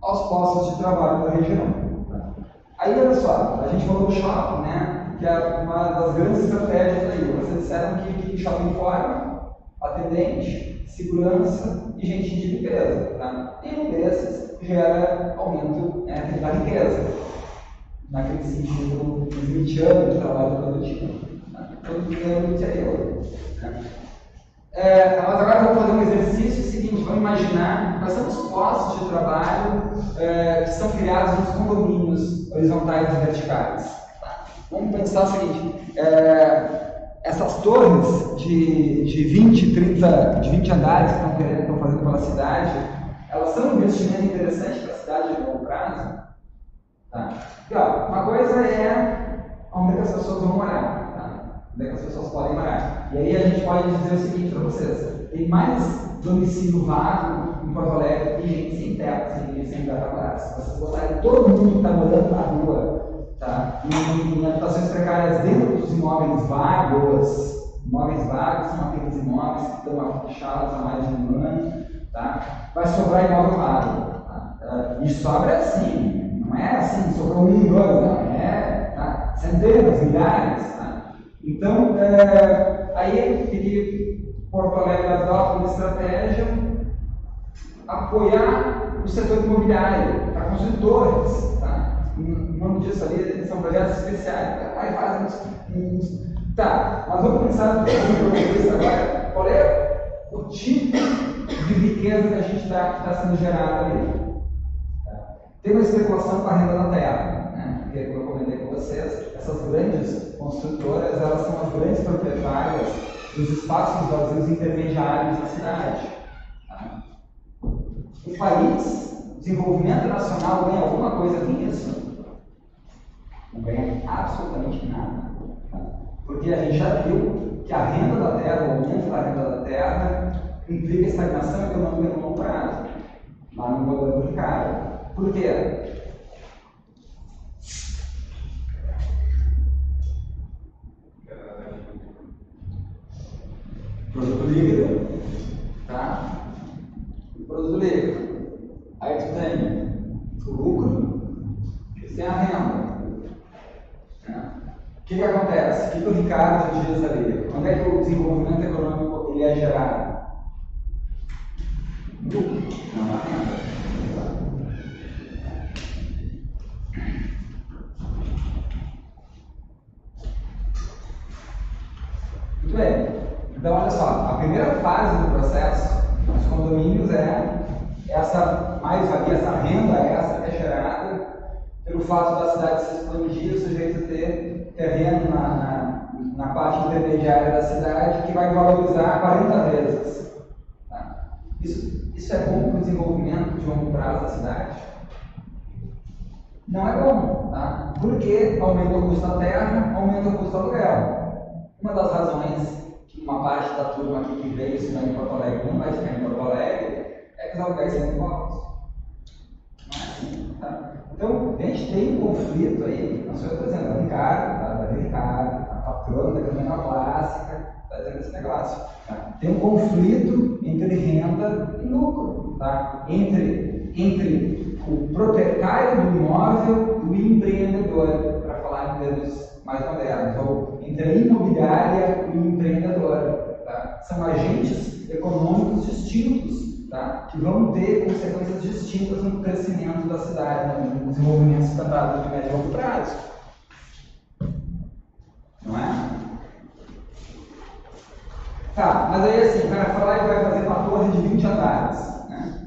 aos postos de trabalho da região. Tá? Aí, olha só, a gente falou do shopping, né? Que é uma das grandes estratégias aí. Vocês disseram que shopping forma atendente, segurança e gente de limpeza. Tá? Nenhum desses gera aumento, né, da riqueza, naquele sentido smithiano de trabalho produtivo. Tá? Todo dinheiro é eu. Mas agora vamos fazer um exercício seguinte: vamos imaginar quais são os postos de trabalho que são criados nos condomínios horizontais e verticais. Tá? Vamos pensar o seguinte: essas torres de 20, 30, de 20 andares que estão fazendo pela cidade, elas são um investimento interessante para a cidade de longo prazo? Tá? E, ó, uma coisa é onde é que as pessoas vão morar, tá? Onde é que as pessoas podem morar. E aí a gente pode dizer o seguinte para vocês: tem mais domicílio vago em Porto Alegre que gente sem teto, sem lugar para morar. Se vocês botarem todo mundo que está morando na rua, tá? Em habitações precárias dentro dos imóveis vagos são aqueles imóveis que estão fechados há mais de um ano, tá? Vai sobrar imóvel vago. Tá? E sobra assim, não é assim, sobrou um, dois, não, tá? Centenas, milhares. Tá? Então, aí que Porto Alegre adota uma estratégia apoiar o setor imobiliário para construir torres. Tá? O nome disso ali são projetos especiais. Aí fazem uns. Tá, mas vamos pensar no ponto agora. Qual é o tipo de riqueza que a gente está sendo gerada ali? Tá? Tem uma especulação com a renda da terra, né? Porque, como eu comentei com vocês, essas grandes construtoras, elas são as grandes proprietárias dos espaços vazios intermediários da cidade. Tá? O país, o desenvolvimento nacional ganha alguma coisa com isso? Não ganha absolutamente nada. Tá? Porque a gente já viu que a renda da terra, o aumento da renda da terra, implica estagnação econômica no longo prazo, lá no valor do Ricardo. Por quê? Produto líquido, tá? Produto líquido. Aí tu tem o lucro e tem a renda. O que acontece? O que o Ricardo diz ali? Onde é que o desenvolvimento econômico ele é gerado? Lucro, não na renda. Muito bem. Então, olha só, a primeira fase do processo dos condomínios é essa mais-valia, essa renda extra que é gerada pelo fato da cidade se expandir e o sujeito ter terreno na parte intermediária da cidade que vai valorizar 40 vezes. Tá? Isso é bom para o desenvolvimento de longo prazo da cidade? Não é bom, tá? Porque aumenta o custo da terra, aumenta o custo do aluguel. Uma das razões que uma parte da turma aqui que veio estudar em Porto Alegre não vai ficar em Porto Alegre é que os aluguéis são muito altos. Não é assim, tá? Então, a gente tem um conflito aí, não sou eu que estou dizendo, é o Ricardo, tá? Davi Ricardo, a patrona da economia clássica, está dizendo esse negócio. Tá? Tem um conflito entre renda e lucro, tá? Entre o proprietário do imóvel e o empreendedor, para falar em termos mais modernos, ou entre a imobiliária e o empreendedor. Tá? São agentes econômicos distintos, tá? Que vão ter consequências distintas no crescimento da cidade, no desenvolvimento sustentável de médio e longo prazo. Não é? Tá, mas aí assim, o cara fala que vai fazer uma torre de 20 andares. Né?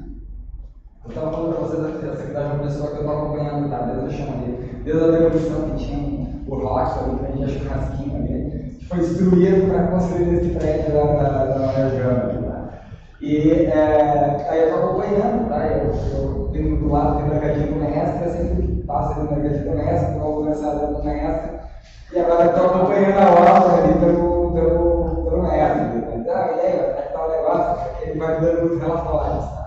Eu estava falando para vocês aqui, essa cidade é uma pessoa que eu estou acompanhando, tá? Desde eu chamo ali, desde a Revolução que tinha o Rock ali, que vendia churrasquinho ali, que foi destruído para construir esse prédio lá da região. Tá? Aí eu estou acompanhando, tá? Eu tenho do lado, tem o mercadinho do mestre, eu sempre passo ali no mercadinho do mestre, vou começar do mestre, e agora eu estou acompanhando a obra ali pelo mestre. Mas, e aí, como é que tá o negócio? Ele vai me dando os relatórios, tá?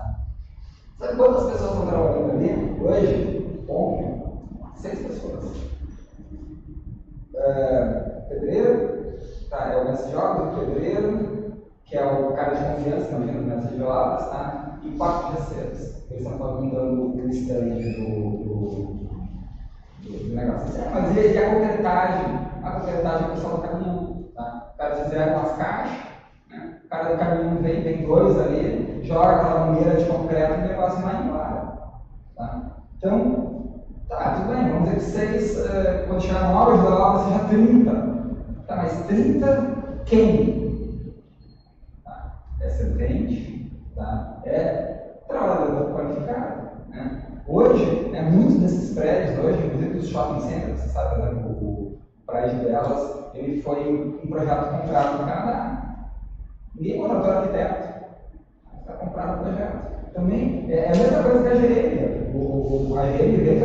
Sabe quantas pessoas estão trabalhando ali hoje? Bom, 6 pessoas. Pedreiro, tá? É o mestre de obras, o pedreiro, que é o cara de confiança, não é o mestre de obras, tá? E 4 terceiros. Eles estão montando o stand do negócio. Mas e a concretagem? A concretagem o pessoal do caminhão, tá? O cara fizeram umas caixas, né? O cara do caminhão vem 2 ali, joga aquela mangueira de concreto e o negócio vai embora, tá? Então, tá, tudo bem, vamos dizer que 6, quando chegar na hora da obra, seja 30. Tá, mas 30 quem? Tá? É servente, tá? É trabalhador qualificado, né? Hoje, muitos desses prédios, inclusive dos shopping centers, você sabe, né, o prédio delas, ele foi um projeto comprado no Canadá. Ninguém contratou arquiteto, está comprado o projeto. Também é a mesma coisa que a GM. A GM veio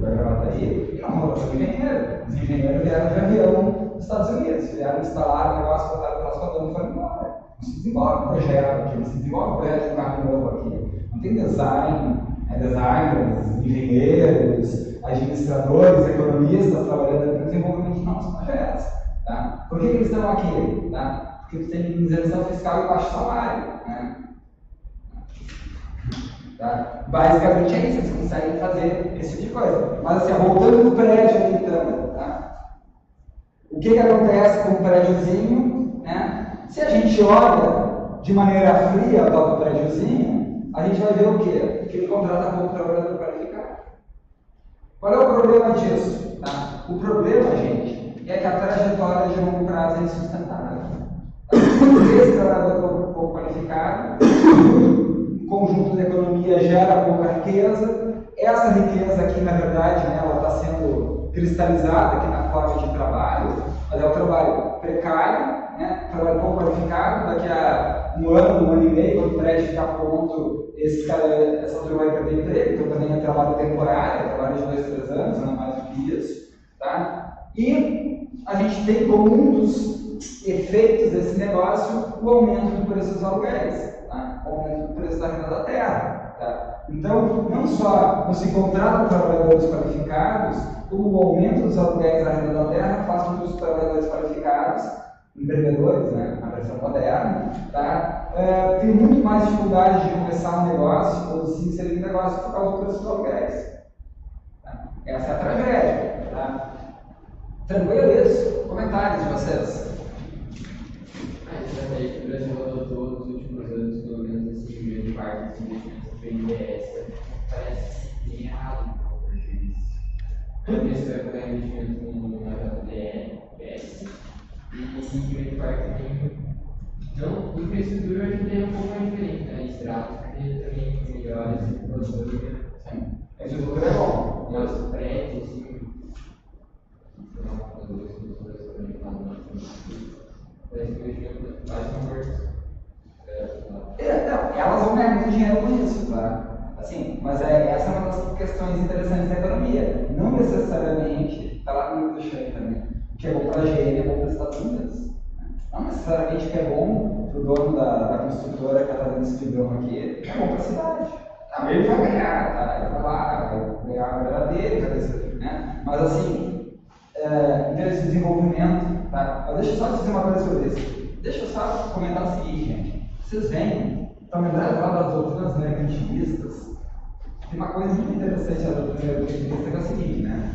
para a Gravataí e não contratou engenheiro. Os engenheiros vieram de avião dos Estados Unidos, vieram instalar o negócio, botaram o transportador e foram embora. Não se desenvolve um projeto aqui, não se desenvolve um projeto de um carro novo aqui. Não tem design, designers, engenheiros, administradores, economistas trabalhando no desenvolvimento de novos projetos. Tá? Por que eles estão aqui? Tá? Porque eles têm isenção fiscal e baixo salário. Né? Tá? Basicamente é isso, eles conseguem fazer esse tipo de coisa. Mas assim, voltando no prédio ali então, tá? O que acontece com o prédiozinho? Né? Se a gente olha de maneira fria o tal do prédiozinho, a gente vai ver o quê? Que ele contrata pouco trabalhador qualificado. Qual é o problema disso? Tá? O problema, gente, é que a trajetória de longo prazo é insustentável. Esse trabalhador pouco qualificado, o conjunto da economia gera pouca riqueza. Essa riqueza aqui, na verdade, né, ela está sendo cristalizada aqui na forma de trabalho, mas é um trabalho precário, né, trabalho pouco qualificado. Daqui a um ano e meio, quando o prédio ficar pronto, essa turma vai perder emprego, então também é trabalho temporário, é trabalho de 2, 3 anos, não mais do que isso. Tá? E a gente tem como um dos efeitos desse negócio o aumento do preço dos aluguéis, tá? O aumento do preço da renda da terra. Tá? Então, não só não se contratam trabalhadores qualificados, como o aumento dos aluguéis da renda da terra faz com que os trabalhadores qualificados, empreendedores, né, a versão moderna, tá? Tem muito mais dificuldade de começar um negócio ou de se inserir no negócio por causa do preço dos aluguéis. Tá? Essa é a tragédia. Tá? Tranquilo isso? Comentários de vocês? A estratégia que o Brasil adotou nos últimos anos, pelo menos assim, grande parte dos investimentos do BNDES, parece que tem errado um pouco disso. Porque você vai pegar investimento no JDE, PS, e grande parte também. Não, infraestrutura hoje em dia é um pouco mais diferente, né? Extrato, porque também melhores, produtores. Sim. A estrutura é bom. Mas prédios, assim. Não, as duas pessoas também falam. Parece que o investimento faz um elas vão ganhar muito dinheiro com isso, tá? Assim, mas essa é uma das questões interessantes da economia. Não necessariamente, está lá no livro do Chan também, o que é bom para a GM é bom para os Estados Unidos. Não necessariamente o que é bom para o dono da construtora que está fazendo esse pidão aqui, é bom para a cidade. Tá, ele vai ganhar, tá? Ele vai lá, vai ganhar a grana dele, vai decidir, né? Mas assim, interesse de desenvolvimento, tá? Mas deixa eu só dizer uma coisa sobre isso. Deixa eu só comentar o seguinte, gente. Vocês veem, estão lembrando lá das doutrinas mercantilistas? Tem uma coisa muito interessante da doutrina mercantilista que é o seguinte, né?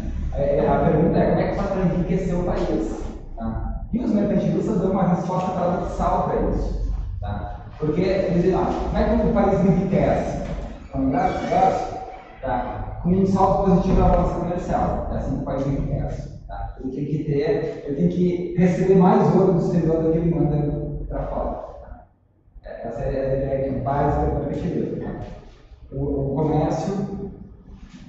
A pergunta é como é que faz para enriquecer o país? Tá? E os mercantilistas dão uma resposta paradoxal para isso. Tá? Porque eles dizem, como é que o país enriquece? Estão lembrados desse negócio? Tá? Com um saldo positivo na balança comercial. É assim que o país enriquece. Tá? Ele tem que receber mais ouro do exterior do que ele manda para fora. Essa é a ideia básica do mercantilismo. Né? O comércio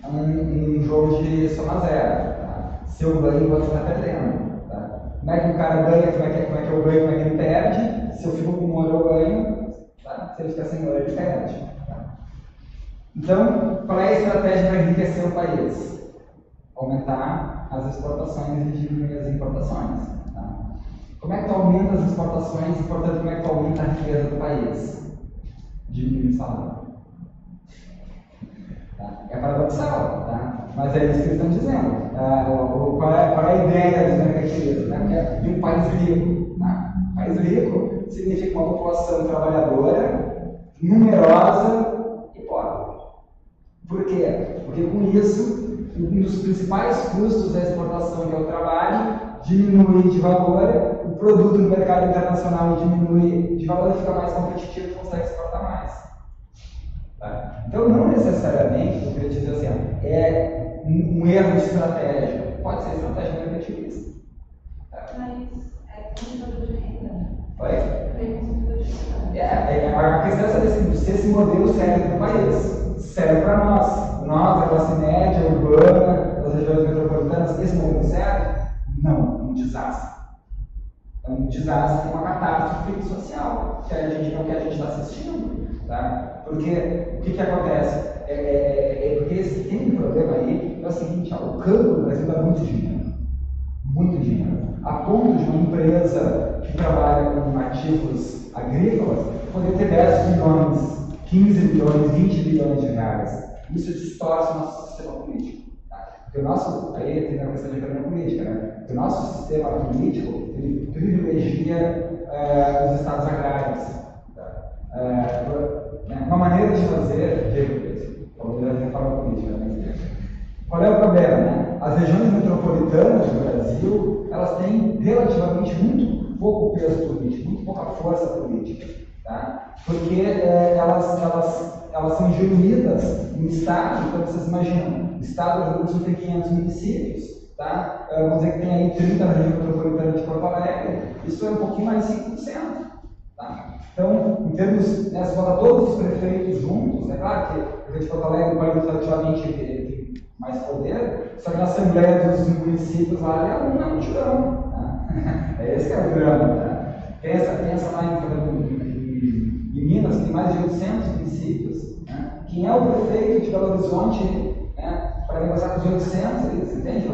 é um jogo de soma zero. Tá? Se eu ganho, você está perdendo. Tá? Como é que o cara ganha, como é que eu ganho, como é que ele perde? Se eu fico com um olho, eu ganho. Tá? Se ele ficar sem ouro, ele perde. Tá? Então, qual é a estratégia para enriquecer o país? Aumentar as exportações e diminuir as importações. Tá? Como é que tu aumenta as exportações e, portanto, como é que tu aumenta a riqueza do país? Diminuindo o salário. Tá? É paradoxal, tá? Mas é isso que eles estão dizendo. Qual é a ideia do mercantilismo? Né? De um país rico. Tá? Um país rico significa uma população trabalhadora, numerosa e pobre. Por quê? Porque com isso, um dos principais custos da exportação, que é o trabalho, diminui de valor, o produto no mercado internacional diminui de valor e fica mais competitivo e consegue exportar mais. Tá? Então, não necessariamente, eu queria dizer assim, é um erro de estratégia. Pode ser estratégia mercantilista. Tá? Mas é concentrador de renda. Oi? É concentrador de renda. A questão é saber se esse modelo serve para o país, serve para nós. Nós, a classe média, urbana, as regiões metropolitanas, esse modelo serve? Não, é um desastre. É um desastre, uma catástrofe social, que a gente não quer, a gente está assistindo. Tá? Porque o que acontece? Porque tem um problema aí, é o seguinte, o campo do Brasil dá muito dinheiro. Muito dinheiro. A ponto de uma empresa que trabalha com ativos agrícolas poder ter 10 bilhões, 15 bilhões, 20 bilhões de reais. Isso distorce o nosso sistema político. Tá? Porque o nosso, aí tem a questão de economia política, né? Porque o nosso sistema político ele privilegia os estados agrários. Uma maneira de fazer, falando da reforma política, né? Qual é o problema? Né? As regiões metropolitanas do Brasil, elas têm relativamente muito pouco peso político, muito pouca força política, tá? Porque elas são diluídas em estados, então vocês imaginam, o estado do Rio Grande do Sul tem 500 municípios, tá? Vamos dizer que tem aí 30 na região metropolitana de Porto Alegre, isso é um pouquinho mais de 5%. Tá? Então, em termos, né, se botar todos os prefeitos juntos, é claro que o prefeito de Porto Alegre pode relativamente tem mais poder, só que na Assembleia dos municípios lá é um tirão. Tá? É esse que é o drama. Tá? Pensa lá em Minas, tem mais de 800 municípios. Né? Quem é o prefeito de Belo Horizonte, né, para negociar com os 800, eles entendem?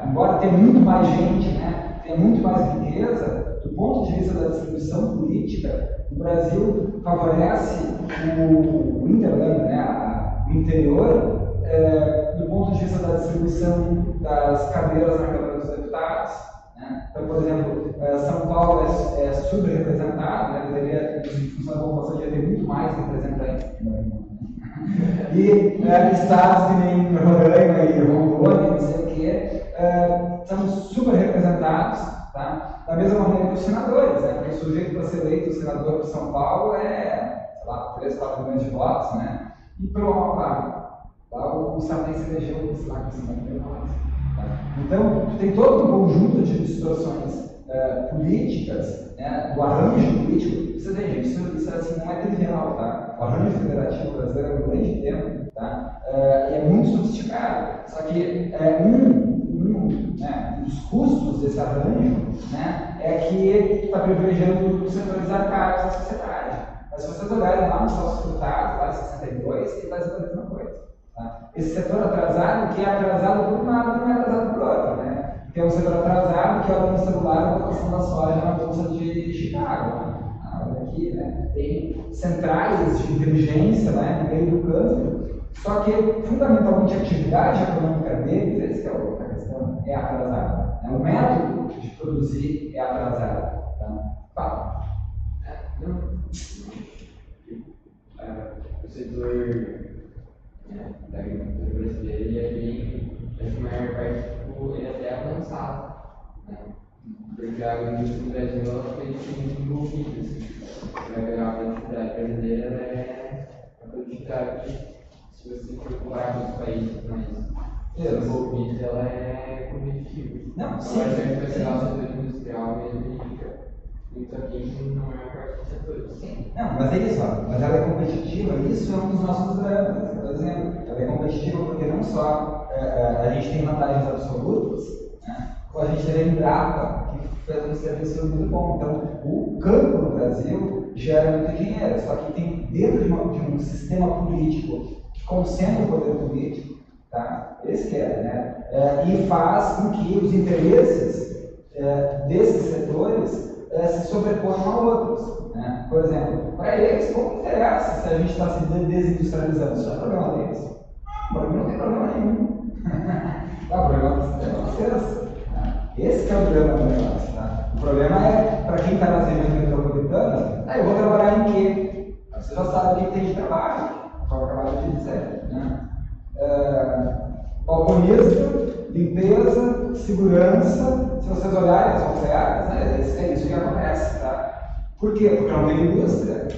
Embora tenha muito mais gente, né, tenha muito mais riqueza, do ponto de vista da distribuição política, o Brasil favorece o hinterland, né, o interior, do ponto de vista da distribuição das cadeiras na Câmara dos Deputados. Né? Então, por exemplo, São Paulo é subrepresentado, né? Deveria, em função da população, deveria ter muito mais representantes. E estados que nem Roraima e Rondônia, não sei o quê, são subrepresentados. Tá? Da mesma maneira que os senadores, né? Porque o sujeito para ser eleito senador de São Paulo é, sei lá, 3, 4 milhões de votos, né? E pelo Amapá, lá o Sarney se elegeu, sei lá, com 50 mil votos. Tá? Então, tem todo um conjunto de distorções políticas, né? Do arranjo político. Você vê, gente, isso assim, não é trivial, tá? O arranjo federativo brasileiro é um grande tema, tá? E é muito sofisticado. Só que um dos custos desse arranjo, né, é que está privilegiando os setores arcaicos da sociedade. Mas se vocês olharem lá nos nossos resultados, lá em 62, ele está dizendo a mesma coisa. Tá? Esse setor atrasado, que é atrasado por um lado, não é atrasado por outro. Né? Tem um setor atrasado que olha no celular a votação da soja na bolsa de Chicago. Né? Olha aqui, né? Tem centrais de inteligência, né, no meio do campo. Só que, fundamentalmente, a atividade econômica deles, esse que é a questão, é atrasada. O método de produzir é atrasado. Tá? Fala. O setor da agricultura brasileira ele é bem, acho que a maior parte, ele é até avançado. Né? Porque a agricultura do Brasil ela foi muito envolvida. Você vai pegar a produtividade brasileira, é a produtividade. Se você for comparar com os países mais desenvolvidos, ela é competitiva. Não, sim. Agora, se a gente vai pegar o setor industrial mesmo, ele fica muito aquém na maior parte dos setores. Sim. Não, mas é isso, ó. Mas ela é competitiva, isso é um dos nossos dramas. Por exemplo, ela é competitiva porque não só a gente tem vantagens absolutas, né, como a gente teve a Embrapa, que fez um serviço muito bom. Então, o campo no Brasil gera muito dinheiro, só que tem dentro de um sistema político que concentra o poder político, tá? Esse que é, né? E faz com que os interesses desses setores se sobreponham a outros. Né? Por exemplo, para eles, pouco interessa se a gente está se desindustrializando, isso é problema deles. Para mim não tem problema nenhum. O problema é vocês. Esse que é o problema do negócio. Tá? O problema é, para quem está nas regiões metropolitanas, eu vou trabalhar em quê? Você já sabe o que tem de trabalho, como eu acabei de dizer. Né? Balconista, limpeza, segurança, se vocês olharem as ofertas, é isso que acontece. Tá? Por quê? Porque não tem indústria.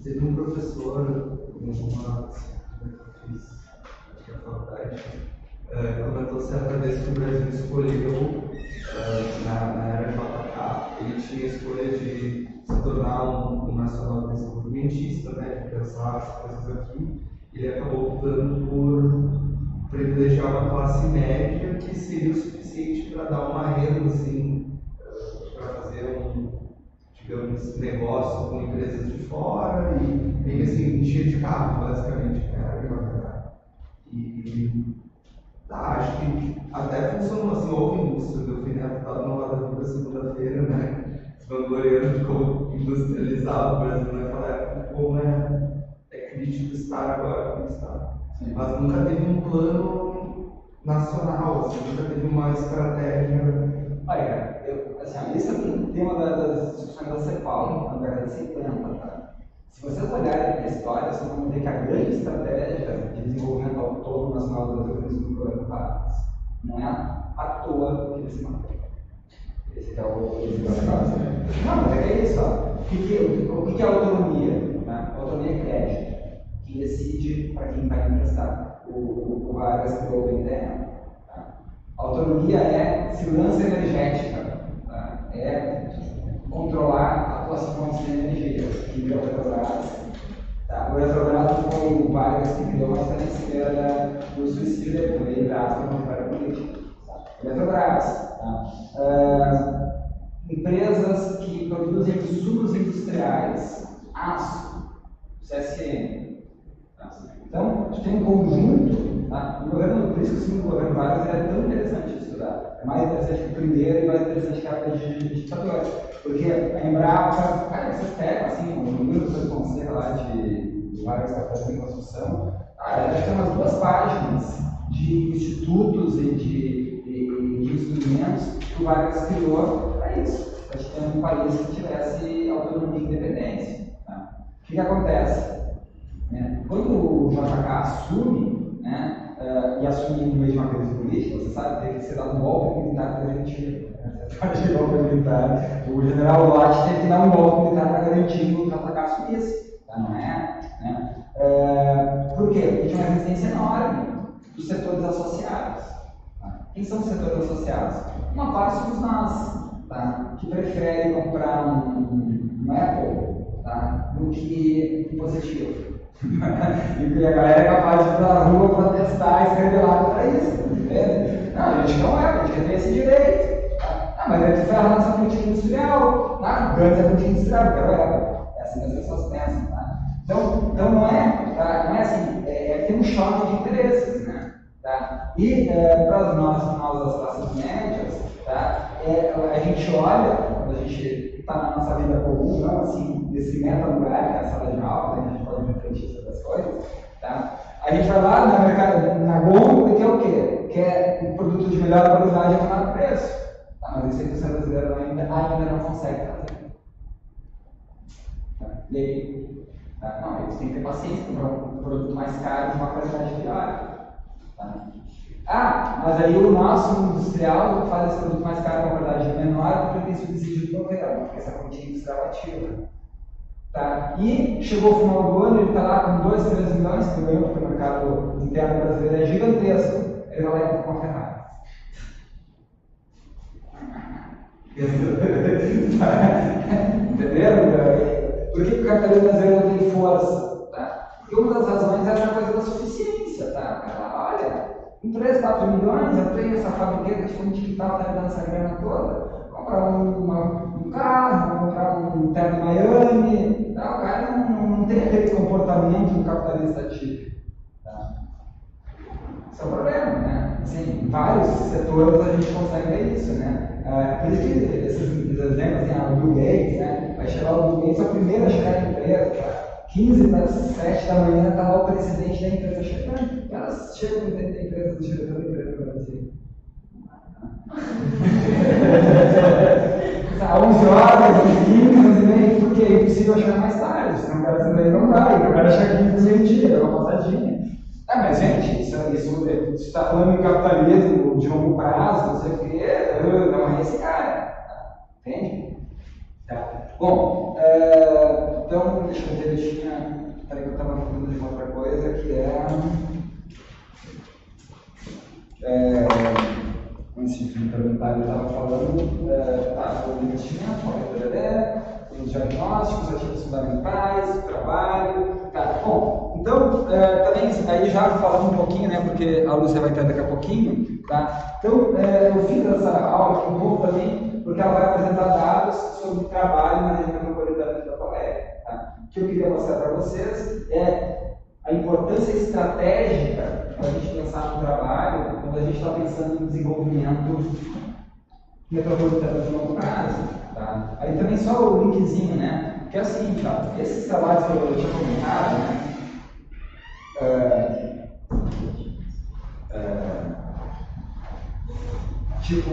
Teve um professor, uma faculdade, comentou certa vez que o Brasil escolheu, na era de JK, ele tinha a escolha de se tornar um nacional desenvolvimentista, né, de pensar as coisas aqui. Ele acabou optando por privilegiar uma classe média que seria o suficiente para dar uma renda, assim, para fazer digamos, negócio com empresas de fora e meio assim, encher de carro, basicamente, né? Acho que até funcionou assim, houve indústria. Eu fui deputado no Roda Viva segunda-feira, né? Vangloriando de como industrializar o Brasil naquela época, como é crítico estar agora como está. Mas nunca teve um plano nacional, assim, nunca teve uma estratégia. Olha, isso aqui é um tema das discussões da CEPAL, na década de 70, tá? Se vocês olharem a história, vocês vão ver que a grande estratégia de desenvolvimento autônomo nacional do Brasil foi o programa Vargas. Não é à toa que ele se matou. Esse é o negócio. Não, mas é isso, ó. O que é autonomia? Né? Autonomia é crédito, que decide para quem vai emprestar. O Vargas criou o BNDES. Autonomia é segurança energética, tá? É controlar a atuação de fontes de energia, que virou o Petrobras. Tá? O Petrobras foi o Vargas que criou, mas também se era do suicídio dele, quando ele entrava para uma carreira política. O Petrobras. Tá? Empresas que produzem insumos industriais, aço, CSN. Tá? Então, a gente tem um conjunto. O governo, por isso que o segundo governo Vargas é tão interessante de estudar. É mais interessante que o primeiro e mais interessante que a de ditadura. Porque a Embrapa, cara, vocês pegam assim, o número do conselho lá de Vargas que está fazendo construção, acho que tem umas 2 páginas de institutos e de instrumentos que o Vargas criou para isso. Para a gente ter um país que tivesse autonomia e independência. Tá? O que acontece? Quando o JK assume, e assumir no meio de uma crise política, você sabe, teve que ser dado um golpe militar preventivo. O general Lott teve que dar um golpe militar para garantir que o JK assumisse. Tá? Não é? Por quê? Porque tinha uma resistência enorme dos setores associados. Tá? Quem são os setores associados? Uma parte somos nós, tá? Que prefere comprar um Apple, tá? Do que um positivo. E a galera é capaz de ir para a rua protestar e escrever lá para isso. Não, a gente não é, a gente tem esse direito. Tá? Mas é de ferrar nossa política industrial. Tá? Gantz é política industrial, quero ela. É assim que as pessoas pensam. Tá? Então não é assim, tem um choque de interesses. Né? Tá? E para nós das classes médias, tá? A gente olha, quando a gente está na nossa vida comum, não assim, nesse meta-lugar, que é a sala de aula, né? A gente pode refletir sobre as coisas, tá? A gente vai lá na gôndola, que é o quê? Que é um produto de melhor qualidade a menor preço. Tá? Mas isso aí o brasileiro ainda não consegue fazer. Tá? E aí? Tá? Não, eles têm que ter paciência para um produto mais caro de uma qualidade pior. Tá? Mas aí o nosso industrial faz esse produto mais caro com uma qualidade menor porque tem subsídio do governo, porque essa política industrial ativa. Tá? E chegou o final do ano, ele está lá com 2, 3 milhões que ganhou, porque o mercado interno brasileiro é gigantesco. Ele vai lá e compra uma Ferrari. Entenderam? Por que o capitalismo brasileiro não tem força? Tá? Porque uma das razões é essa coisa da suficiência. Tá? Olha, Com 3, 4 milhões, eu tenho essa fabriqueta de fundo de quintal, tá me dando essa grana toda. Comprar um carro, comprar um terno em Miami. Tá? O cara não tem aquele comportamento capitalista típico. Tá? Esse é o problema, né? Assim, em vários setores a gente consegue ver isso, né? Por isso que esses exemplos, assim, o Bill Gates, né? Vai chegar o Bill Gates, é o primeiro a chegar na empresa, tá? 15 para 7 da manhã, está lá o presidente da empresa chegando. Elas chegam no presidente da empresa, do diretor da empresa no Brasil. Às 11 horas, 15, porque é impossível chegar mais tarde, senão o cara daí não vai, o cara chega aqui no dia, é uma passadinha. Mas gente, isso está falando em capitalismo de longo prazo, não sei o quê, não é esse cara. Entende? Tá. Bom, então, deixa eu ver, eu tinha. Peraí que eu estava falando de uma outra coisa que antes de me perguntar, eu estava falando do investimento, os diagnósticos, ativos fundamentais, trabalho. Tá. Bom, então, também aí já falando um pouquinho, né, porque a Lúcia vai ter daqui a pouquinho, tá? Então, eu fiz essa aula aqui um pouco também, porque ela vai apresentar dados sobre trabalho na região metropolitana de Porto Alegre. Tá? O que eu queria mostrar para vocês é a importância estratégica para a gente pensar no trabalho quando a gente está pensando em desenvolvimento metropolitano de longo prazo. Tá? Aí também só o linkzinho, né? Que é o seguinte, ó, esses trabalhos que eu tinha comentado, né? Tipo,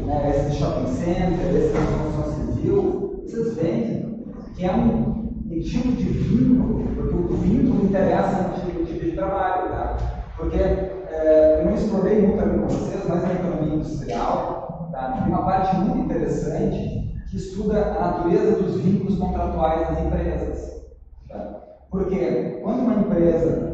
né, esse de shopping center, esse de construção civil, vocês veem que é um tipo de vínculo, porque o vínculo interessa no tipo de trabalho, tá? Porque eu não explorei muito ali com vocês, mas na economia industrial, tá? Tem uma parte muito interessante que estuda a natureza dos vínculos contratuais das empresas. Tá? Porque quando uma empresa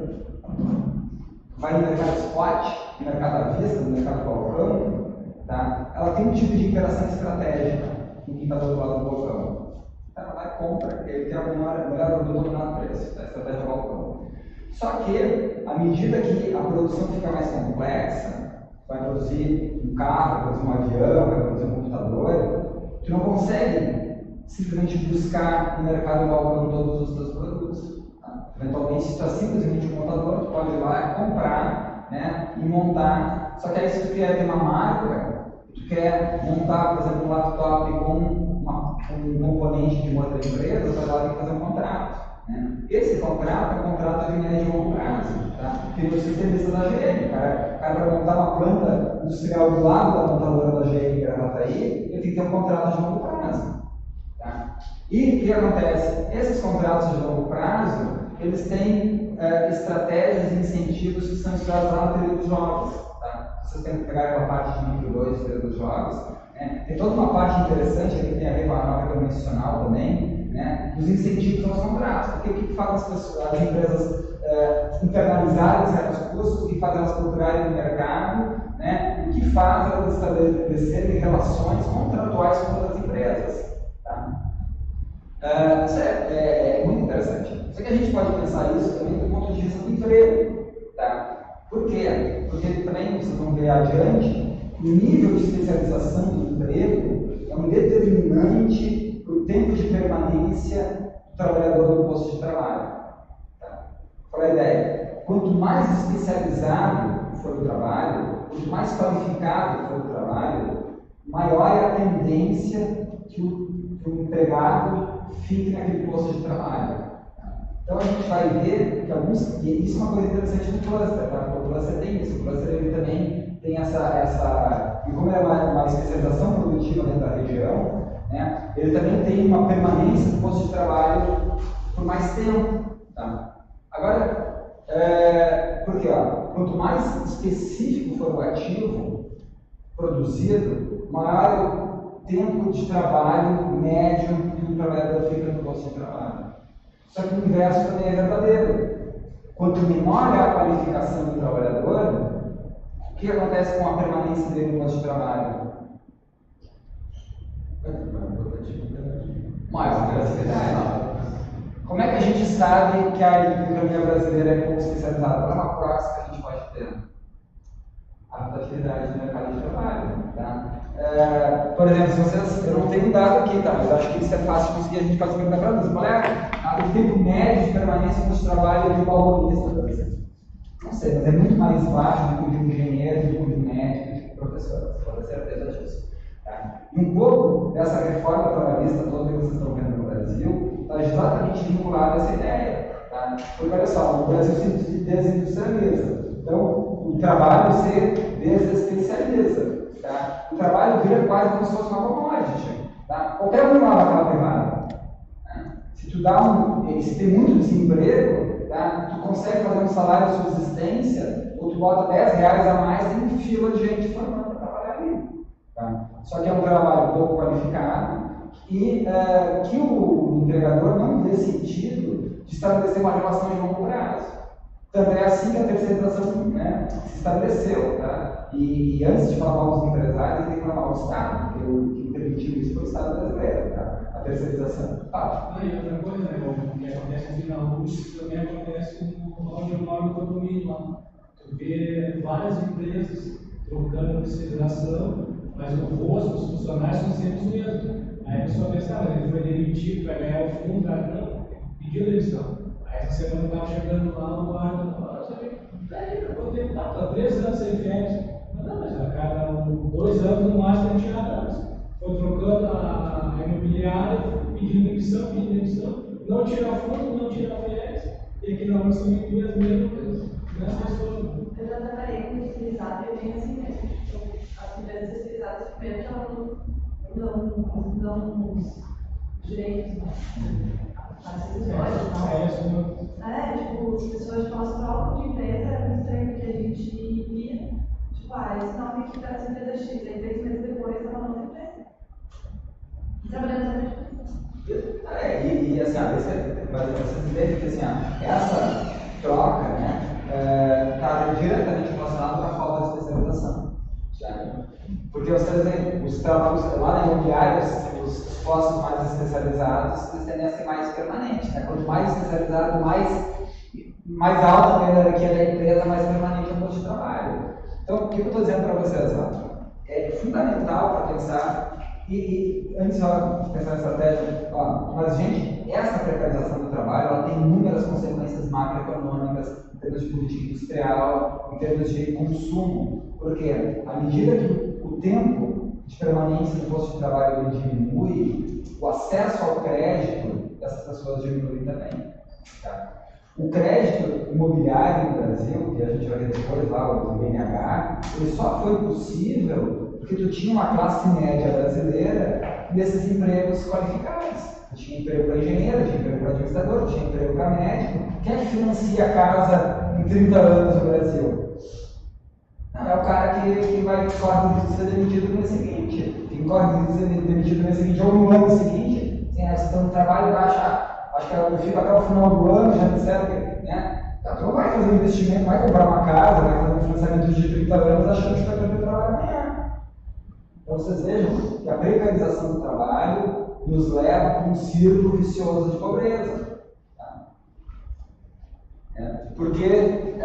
vai no mercado spot, no mercado à vista, no mercado balcão, tá? Ela tem um tipo de interação estratégica com quem está do outro lado do balcão. Ela vai e compra, ele tem a melhor produto no preço, a estratégia balcão. Só que, à medida que a produção fica mais complexa, vai produzir um carro, vai produzir um avião, vai produzir um computador, tu não consegue simplesmente buscar no mercado balcão todos os teus produtos. Tá? Eventualmente, se tu é simplesmente um montador, tu pode ir lá comprar, né, e montar. Só que aí, se tu quer ter uma marca, tu quer montar, por exemplo, um laptop com um componente de uma outra empresa, você vai lá e fazer um contrato. Né? Esse contrato é um contrato de médio e longo prazo. Tá? Que os sistemistas da GM, o cara para montar uma planta industrial do lado da montadora da GM em Gravataí, ele tem que ter um contrato de longo prazo. Tá? E o que acontece? Esses contratos de longo prazo, eles têm estratégias e incentivos que são estudados lá na teoria dos jogos. Tá? Vocês têm que pegar aquela parte de micro 2 teoria dos jogos. Tem toda uma parte interessante aqui que tem a ver com a nova economia institucional também, né, dos incentivos aos contratos. Porque o que faz as empresas internalizarem certos custos, o que faz elas procurarem no mercado, né, o que faz elas estabelecerem relações contratuais com outras empresas. Tá? Isso é muito interessante. Só que a gente pode pensar isso também do ponto de vista do emprego. Tá? Por quê? Porque também, vocês vão ver adiante, o nível de especialização do emprego é um determinante para o tempo de permanência do trabalhador no posto de trabalho. Tá? Qual é a ideia? Quanto mais especializado for o trabalho, quanto mais qualificado for o trabalho, maior é a tendência que o empregado fique naquele posto de trabalho. Então a gente vai ver que e isso é uma coisa interessante do cluster, tá? Porque o cluster tem isso, o cluster ele também tem e como é uma especialização produtiva dentro da região, né, ele também tem uma permanência no posto de trabalho por mais tempo. Tá? Agora, porque quanto mais específico for o ativo produzido, maior é o tempo de trabalho médio que o trabalhador fica no posto de trabalho. Só que o inverso também é verdadeiro. Quanto menor é a qualificação do trabalhador, o que acontece com a permanência dele no posto de trabalho? Maior agressividade. Como é que a gente sabe que a economia brasileira é pouco especializada? Qual é uma próxima que a gente pode ter? adaptabilidade no mercado de trabalho. Tá? Por exemplo, se vocês, eu não tenho dado aqui, tá? Mas eu acho que isso é fácil de conseguir, a gente pode perguntar para eles. Qual é o tempo médio de permanência no trabalho de um balconista, por exemplo? Não sei, mas é muito mais baixo do que o de um engenheiro, do que o de um médico, do que o professor, você pode ter certeza disso. Tá? E um pouco dessa reforma trabalhista toda que vocês estão vendo no Brasil está exatamente vinculada a essa ideia. Tá? Porque olha só, o Brasil se desindustrializa. Então, o trabalho se desespecializa. Tá? O trabalho vira quase como se fosse uma commodity. Tá? Qualquer um lava aquela privada. Tá? Se tem muito desemprego, tá? Tu consegue fazer um salário de subsistência, ou tu bota R$10 a mais, tem fila de gente formando para trabalhar ali. Tá? Só que é um trabalho pouco qualificado e que o empregador não vê sentido de estabelecer uma relação de longo prazo. Tanto é assim que a terceirização, né, se estabeleceu. Tá? E antes de falar mal dos empresários, tem que falar mal do Estado, porque o que permitiu isso foi o Estado brasileiro, tá? A terceirização. E outra coisa, né, que acontece aqui na Rússia, também acontece onde eu moro no condomínio lá. Tu vê várias empresas trocando a terceirização, mas o rosto dos funcionários são sempre os mesmos. Aí a pessoa pensa, mas ele foi demitido, vai ganhar o fundo, não, pediu demissão. Aí essa semana eu estava chegando lá, o guarda falou, quanto tempo tá? Tô 3 anos sem férias. Não, mas a cada 2 anos no máximo tem que tirar anos. Foi trocando a imobiliária, pedindo demissão, não tirar fundo, não tirar férias, e aqui na Rússia também duas mesmas coisas. Eu já trabalhei com terceirizado e eu tenho assim mesmo. As empresas terceirizadas primeiro já não dão os direitos, as decisões. Tipo, as pessoas de nosso próprio de empresa é muito estranho porque a gente via, tipo, esse nome aqui para essa empresa X, aí 3 meses depois estava noutra empresa. Trabalhando na mesma E assim, vocês entendem que assim, essa troca, né, está diretamente relacionada com a falta de especialização. Certo? Porque vocês veem, os trabalhos lá na imobiliária, os postos mais especializados, eles tendem a ser mais permanentes. Né? Quanto mais especializado, mais alta a hierarquia da empresa, mais permanente é o posto de trabalho. Então, o que eu estou dizendo para vocês? É fundamental para pensar. E antes de pensar em estratégia, mas gente, essa precarização do trabalho ela tem inúmeras consequências macroeconômicas em termos de política industrial, em termos de consumo, porque à medida que o tempo de permanência do posto de trabalho diminui, o acesso ao crédito dessas pessoas diminui também. Tá? O crédito imobiliário no Brasil, que a gente vai ver depois lá, o BNH, ele só foi possível porque tu tinha uma classe média brasileira nesses empregos qualificados. Tu tinha emprego para engenheiro, tinha emprego para administrador, tinha emprego para médico. Quem é que financia a casa em 30 anos no Brasil? Não, é o cara que corre o risco de ser demitido no mês seguinte. Quem corre o risco de ser demitido no mês seguinte ou no ano seguinte, sem a questão do trabalho, vai achar, acho que eu fico até o final do ano, já disseram que, né? Tu não vai fazer um investimento, vai comprar uma casa, vai fazer um financiamento de 30 anos achando que vai perder o trabalho amanhã. Então vocês vejam que a precarização do trabalho nos leva a um círculo vicioso de pobreza. Tá? Porque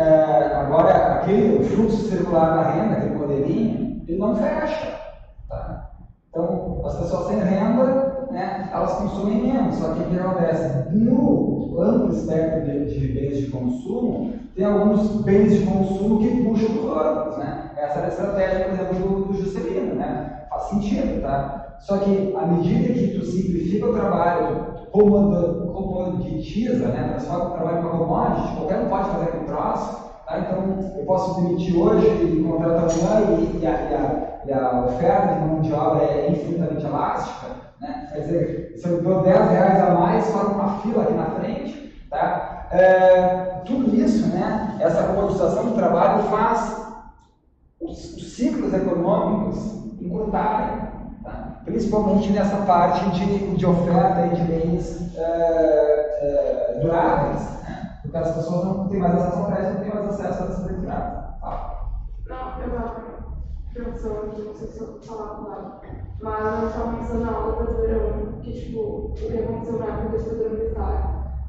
agora aquele fluxo circular da renda, aquele modelinho, ele não fecha. Tá? Então as pessoas sem renda, né, elas consumem menos, só que o que acontece? No amplo espectro de bens de consumo, tem alguns bens de consumo que puxam os outros. Né? Essa é a estratégia, por exemplo, do Juscelino, né? Faz sentido, tá? Só que à medida que tu simplifica o trabalho, comoditiza, né? Transforma o trabalho para commodity, qualquer um pode fazer aquele troço, tá? Então eu posso demitir hoje e contratar amanhã e a oferta de mão de obra é infinitamente elástica, né? Quer dizer, se eu dou R$10 a mais, forma uma fila aqui na frente, tá? Tudo isso, né? Essa comoditização do trabalho faz os ciclos econômicos encurtarem, tá? Principalmente nessa parte de oferta e de bens duráveis, né? Porque as pessoas não têm mais acesso ao crédito, não têm mais acesso a essa retirada. Não, eu estava pensando que não sei se eu falar com ela, mas eu estava pensando na aula brasileira que, tipo, o que aconteceu na época do estudo universitário,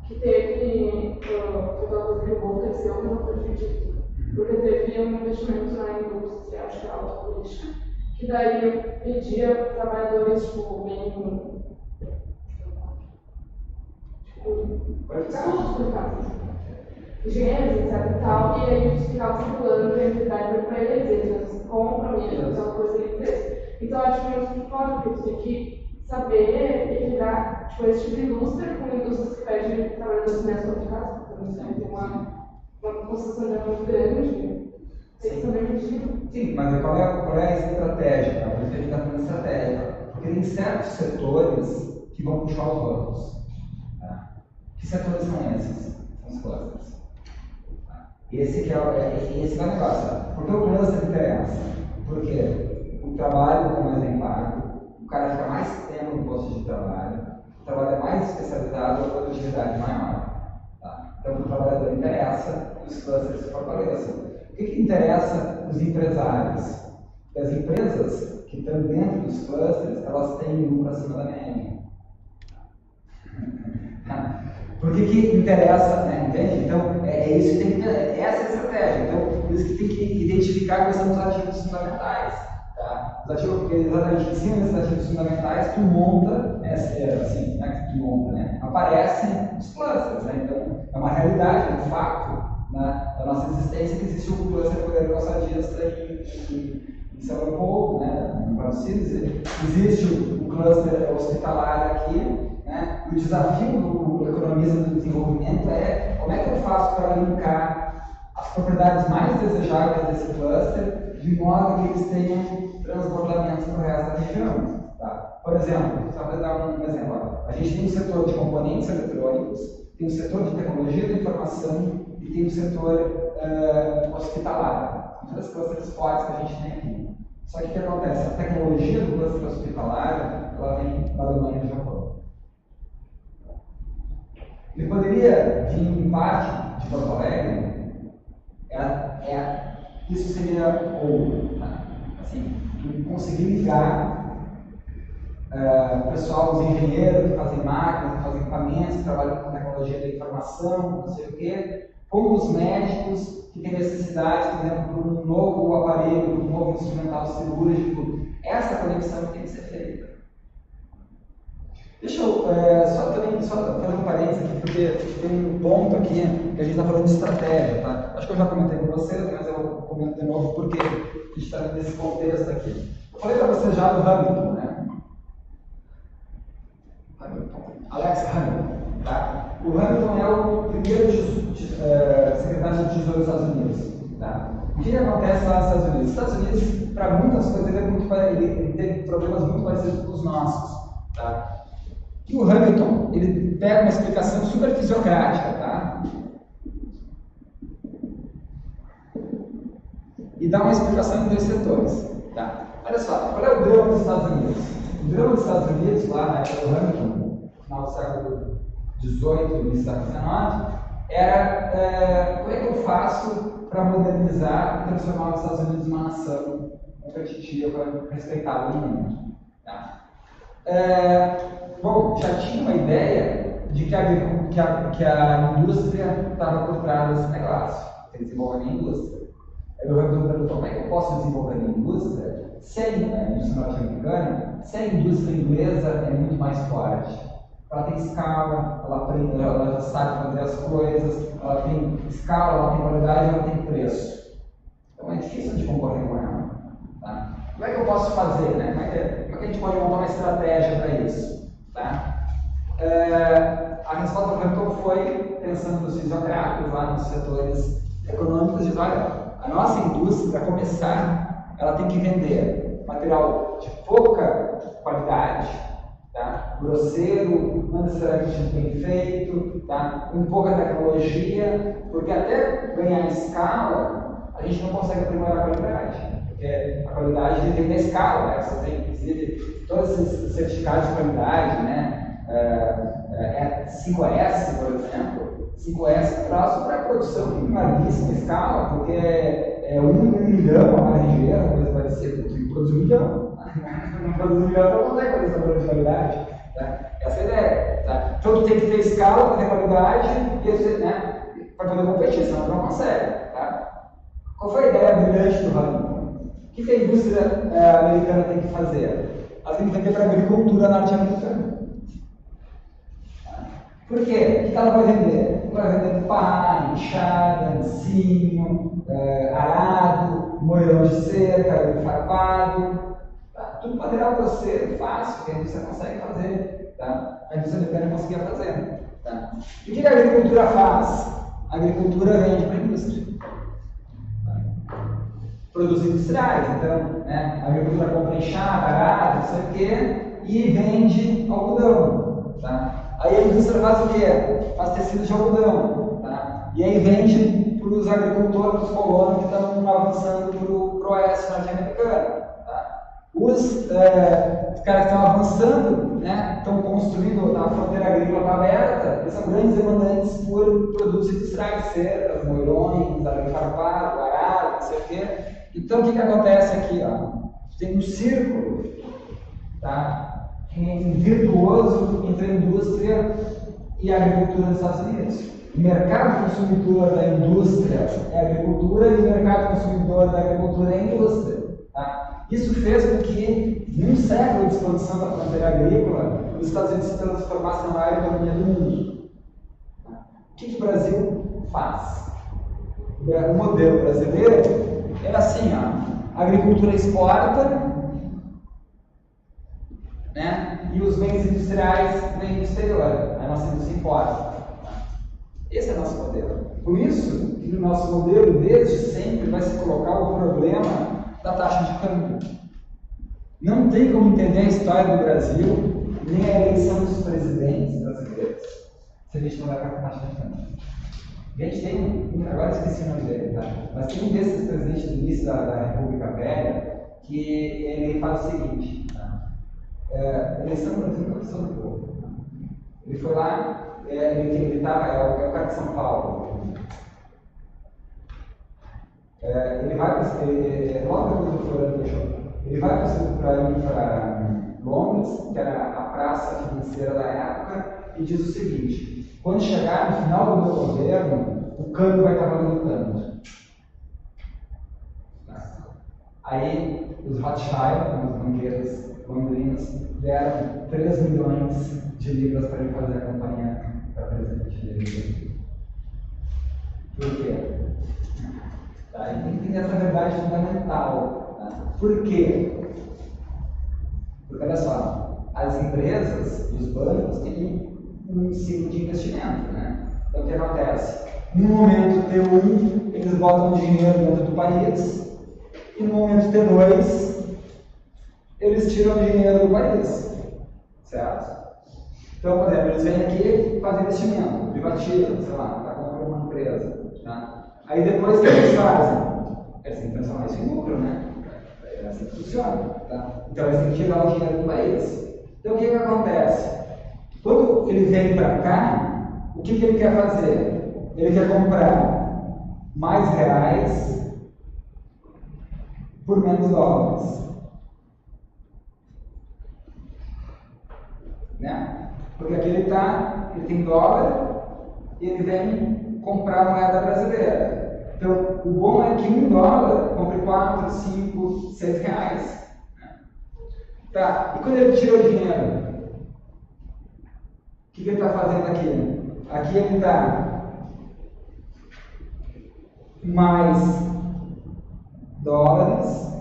que teve aquela coisa de revolta esse ano, não foi dividido. Porque teve um investimento na indústria, acho que era autopolítica, que daí pedia trabalhadores, tipo, bem. Qualificados. Engenheiros, etc e tal, e aí eles ficavam circulando entre daí para eles compram e eles uma coisa deles. Então eu acho muito foda, porque você tem que saber equilibrar tipo, esse tipo de indústria com indústrias que pedem trabalhadores menos qualificados, então você tem uma construção muito grande. Sim, mas qual é a estratégia? Por isso que a gente está falando de estratégia. Porque tem certos setores que vão puxar os outros. Tá? Que setores são esses? São os clusters. Tá? Esse é o negócio. Por que o cluster interessa? Porque o trabalho é mais bem pago, o cara fica mais tempo no posto de trabalho, o trabalho é mais especializado, a produtividade maior. Tá? Então, para o trabalhador interessa que os clusters se fortaleçam. O que interessa os empresários? Porque as empresas que estão dentro dos clusters, elas têm lucro acima da média. Por que interessa, né? Entende? Então, é isso que tem que ter, essa é a estratégia. Então, por isso que tem que identificar quais são os ativos fundamentais. Tá? Os ativos, porque exatamente em cima desses ativos fundamentais, tu monta, assim, não é que tu monta, né? Aparecem os clusters, né? Então, é uma realidade, é um fato da nossa existência que existe um cluster poder calçadista em São Paulo, né? No Patrocínio, existe o cluster hospitalar aqui, né? E o desafio do economista do desenvolvimento é como é que eu faço para linkar as propriedades mais desejáveis desse cluster de modo que eles tenham transbordamentos para o resto da região. Tá? Por exemplo, só para dar um exemplo, a gente tem um setor de componentes eletrônicos, tem um setor de tecnologia da informação e tem o setor hospitalar. São três clusters fortes que a gente tem aqui. Só que o que acontece? A tecnologia do cluster hospitalar, ela vem da Alemanha e do Japão. Ele poderia vir em parte de Porto Alegre, isso seria ouro. Tá? Assim, conseguir ligar o pessoal, os engenheiros que fazem máquinas, que fazem equipamentos, que trabalham com tecnologia da informação, não sei o quê, como os médicos que têm necessidade, por exemplo, por um novo aparelho, por um novo instrumental cirúrgico. Essa conexão tem que ser feita. Deixa eu só fazer um parênteses aqui, porque tem um ponto aqui que a gente está falando de estratégia. Tá? Acho que eu já comentei com vocês, mas eu comento de novo porque a gente está nesse contexto aqui. Eu falei para vocês já do Hamilton, né? Alex Hamilton. Tá? O Hamilton é o primeiro secretário de Tesouro dos Estados Unidos. Tá? O que acontece lá nos Estados Unidos? Os Estados Unidos, para muitas coisas, ele tem problemas muito parecidos com os nossos. Tá? E o Hamilton, ele pega uma explicação super fisiocrática, tá? E dá uma explicação em dois setores. Tá? Olha só, qual é o drama dos Estados Unidos? O drama dos Estados Unidos, lá na época do Hamilton, no final do século XVIII, início do século XIX, era como é que eu faço para modernizar e transformar os Estados Unidos numa nação competitiva, respeitada no mundo. Tá? Bom, já tinha uma ideia de que a indústria estava por trás desse negócio, que desenvolvia a indústria. Aí o Hamilton perguntou, como é que eu posso desenvolver a indústria sem a indústria norte-americana, se a indústria inglesa é muito mais forte? Ela tem escala, ela aprende, ela já sabe fazer as coisas, ela tem escala, ela tem qualidade, ela tem preço. Então é difícil de concorrer com ela. Tá? Como é que eu posso fazer? Né? Como é que a gente pode montar uma estratégia para isso? Tá? A resposta do Hamilton foi, pensando nos fisiocratas, lá nos setores econômicos, diz, olha, a nossa indústria, para começar, ela tem que vender material de pouca qualidade, tá? Grosseiro, não necessariamente bem feito, tá? Com pouca tecnologia, porque até ganhar escala, a gente não consegue aprimorar a qualidade. Porque a qualidade vem da escala, né? Você tem, inclusive, todos esses certificados de qualidade, né? 5S, por exemplo. 5S traz para a produção em larguíssima escala, porque é 1 milhão a margem de erro, coisa parecida, tu produz 1 milhão. Não produz 1 milhão, não consegue fazer essa produção de qualidade. Tá? Essa é a ideia. Tá? Então tu tem que ter escala para ter qualidade, e, né? Para poder competir, senão tu não consegue. Tá? Qual foi a ideia brilhante do Hamilton? O que a indústria americana tem que fazer? Ela tem que vender para a agricultura norte-americana. Por quê? O que ela vai vender? Ela vai vender pá, enxada, ancinho, arado, moirão de cerca, farpado, tá? Tudo material grosseiro, fácil, que a indústria consegue fazer, tá? A indústria americana conseguia fazer. Tá? E o que a agricultura faz? A agricultura vende para a indústria. Produtos industriais, então, né? A agricultura compra enxada, arado, não sei o quê, e vende algodão. Tá? Aí a indústria faz o quê? Faz tecido de algodão. Tá? E aí vende para os agricultores, para os colonos que estão avançando para o oeste norte-americano. Tá? Os caras que estão avançando, né, estão construindo a fronteira agrícola aberta, eles são grandes demandantes por produtos industriais, cercas, moirões, arame farpado, arado, não sei o quê. Então, o que acontece aqui? Ó? Tem um círculo, tá? Virtuoso entre a indústria e a agricultura nos Estados Unidos. O mercado consumidor da indústria é a agricultura e o mercado consumidor da agricultura é a indústria. Tá? Isso fez com que, num século de expansão da fronteira agrícola, os Estados Unidos se transformassem na maior economia do mundo. Tá? O que o Brasil faz? O modelo brasileiro é assim, ó, a agricultura exporta, né, e os bens industriais vêm do exterior, a nossa indústria importa. Esse é o nosso modelo. Por isso que no nosso modelo, desde sempre, vai se colocar o problema da taxa de câmbio. Não tem como entender a história do Brasil, nem a eleição dos presidentes brasileiros, se a gente não vai para a taxa de câmbio. A gente tem, agora esqueci o nome dele, tá? Mas tem um desses presidentes do início da República Velha que ele faz o seguinte, tá? Eleição do Brasil é opção do povo. Ele foi lá, ele estava, é o cara de São Paulo. Ele vai, logo depois do Floriano deixou, ele vai para Londres, que era a praça financeira da época, e diz o seguinte: quando chegar no final do meu governo, o câmbio vai estar valendo tanto. Aí os Rothschild, os banqueiros londrinos, deram 3 milhões de libras para ele fazer a campanha para presidente dele. Por quê? Tá? E tem que entender essa verdade fundamental. Tá? Por quê? Porque olha só, as empresas e os bancos têm um ciclo de investimento, né? Então o que acontece? No momento T1, eles botam dinheiro dentro do país, e no momento T2, eles tiram dinheiro do país, certo? Então, por exemplo, eles vêm aqui fazer investimento, privatizam, sei lá, para comprar uma empresa, tá? Aí depois o que eles fazem? Eles têm que transformar isso em lucro, né? É assim que funciona, tá? Então eles têm que tirar o dinheiro do país. Então o que acontece? Quando ele vem para cá, o que ele quer fazer? Ele quer comprar mais reais por menos dólares. Né? Porque aqui ele tem dólar e ele vem comprar moeda brasileira. Então, o bom é que $1 compre 4, 5, 6 reais. Né? Tá, e quando ele tira o dinheiro, o que ele está fazendo aqui? Aqui ele dá mais dólares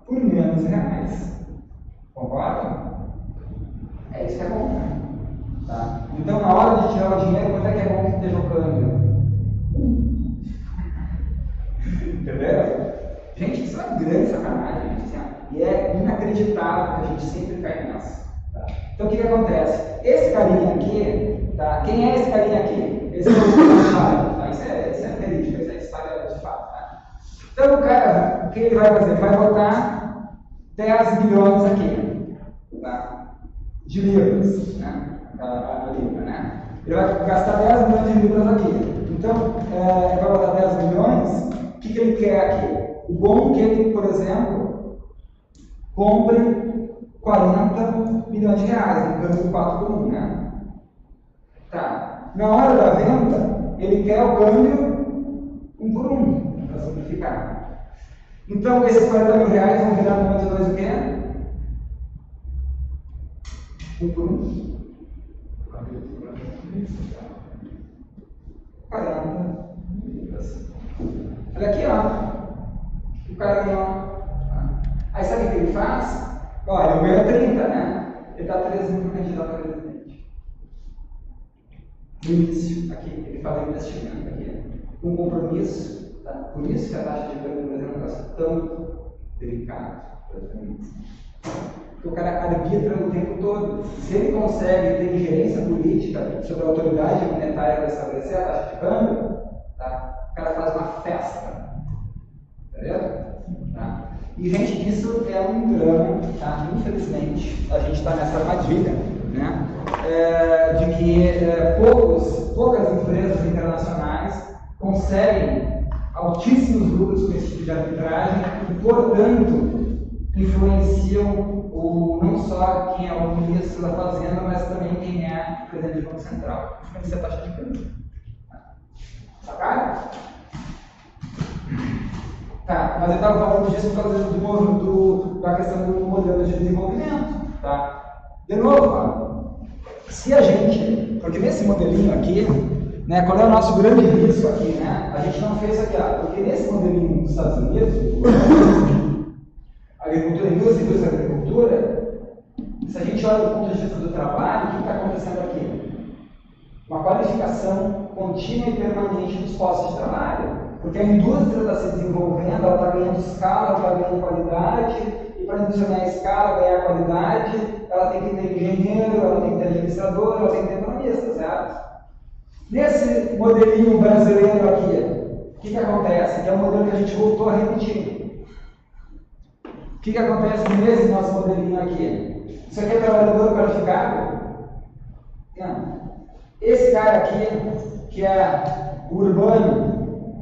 por menos reais. Concorda? É isso que é bom, né? Tá? Então, na hora de tirar o dinheiro, quanto é que é bom que esteja o câmbio? Entendeu? Gente, isso é uma grande sacanagem, gente. E é inacreditável que a gente sempre cai nessa. Tá? Então, o que acontece? Esse carinha aqui, tá? Quem é esse carinha aqui? Esse é o Rothschild, tá? Isso é verídico, isso é história de fato. Tá? Então, o cara, o que ele vai fazer? Ele vai botar 10 milhões aqui, tá? De libras, né? A libra, né? Ele vai gastar 10 milhões de libras aqui. Então, ele vai botar 10 milhões, o que ele quer aqui? O bom é que ele, por exemplo, compre 40 milhões de reais, no câmbio 4 por 1, né? Tá. Na hora da venda, ele quer o câmbio 1 por 1. para simplificar. Então, esses 40 mil reais vão virar no momento 2 o quê? 1 por 1. 40 libras. Olha aqui, ó. O cara ganhou. Aí sabe o que ele faz? Olha, ele ganhou 30, né? Ele dá 13 mil para candidato a presidente. No início, aqui, ele fala investimento aqui. Um compromisso, tá? Por isso que a taxa de câmbio no Brasil é um negócio tão delicado para as famílias. Porque o cara arbitra o tempo todo. Se ele consegue ter ingerência política sobre a autoridade monetária para estabelecer a taxa de câmbio, tá? O cara faz uma festa. Entendeu? Tá? E, gente, isso é um drama, tá? Infelizmente, a gente está nessa armadilha, né? De que poucas empresas internacionais conseguem altíssimos lucros com esse tipo de arbitragem e, portanto, influenciam não só quem é o ministro da Fazenda, mas também quem é o presidente do Banco Central. Influencia a taxa de câmbio. Sacaram? Tá, mas eu estava falando disso por causa da questão do modelo de desenvolvimento. Tá? De novo, se a gente, porque nesse modelinho aqui, né, qual é o nosso grande risco aqui? Né? A gente não fez aqui, porque nesse modelinho dos Estados Unidos, agricultura, indústria da agricultura, se a gente olha do ponto de vista do trabalho, o que está acontecendo aqui? Uma qualificação contínua e permanente dos postos de trabalho. Porque a indústria está se desenvolvendo, ela está ganhando escala, ela está ganhando qualidade, e para a indústria ganhar escala, ganhar qualidade, ela tem que ter engenheiro, ela tem que ter administrador, ela tem que ter economista, certo? Nesse modelinho brasileiro aqui, o que acontece? Que é o modelo que a gente voltou a repetir. O que acontece nesse nosso modelinho aqui? Isso aqui é trabalhador qualificado? Não. Esse cara aqui, que é urbano,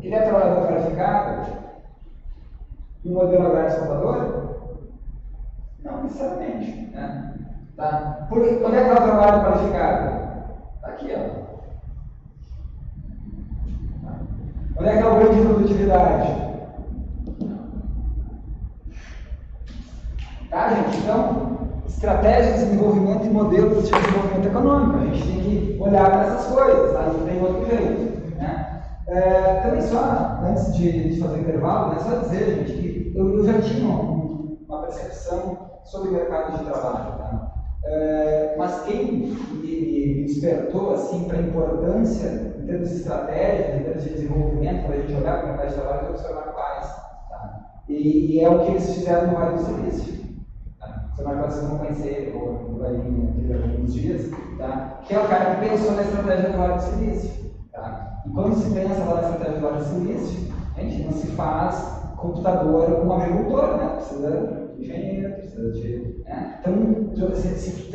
ele é trabalhador qualificado? No modelo agrário exportador? Não necessariamente. Né? Tá? Porque quando é que está o trabalho qualificado? Está aqui, ó. Tá? Onde é que está o ganho de produtividade? Tá, gente? Então, estratégia de desenvolvimento e modelos de desenvolvimento econômico. A gente tem que olhar para essas coisas, tá? Não tem outro jeito. Né? Também só, antes de fazer o intervalo, né, só dizer, gente, que eu já tinha uma percepção sobre o mercado de trabalho, tá? Mas quem me despertou assim, para a importância, em termos de estratégia, em termos de desenvolvimento, para a gente olhar para o mercado de trabalho, é o Sr. Marco Paes. Tá? E é o que eles fizeram no Vale do Silício. Tá? O Sr. Marco Paes, vocês vão conhecer ele daqui a alguns dias, tá? Que é o cara que pensou na estratégia do Vale do Silício. Tá? E quando se pensa lá na estratégia do Vale do Silício, gente, não se faz computador com agricultor, né? Precisa de engenheiro, precisa de... Né? Então, se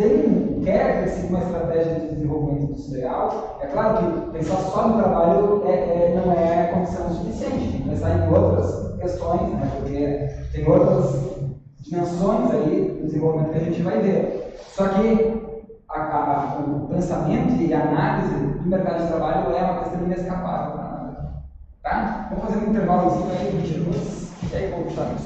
quer crescer uma estratégia de desenvolvimento industrial, é claro que pensar só no trabalho não é condição suficiente, tem que pensar em outras questões, né? Porque tem outras dimensões aí do desenvolvimento que a gente vai ver. Só que o pensamento e a análise do mercado de trabalho é uma questão inescapável para nós. Tá? Vamos fazer um intervalozinho aí de 20 minutos e aí voltamos.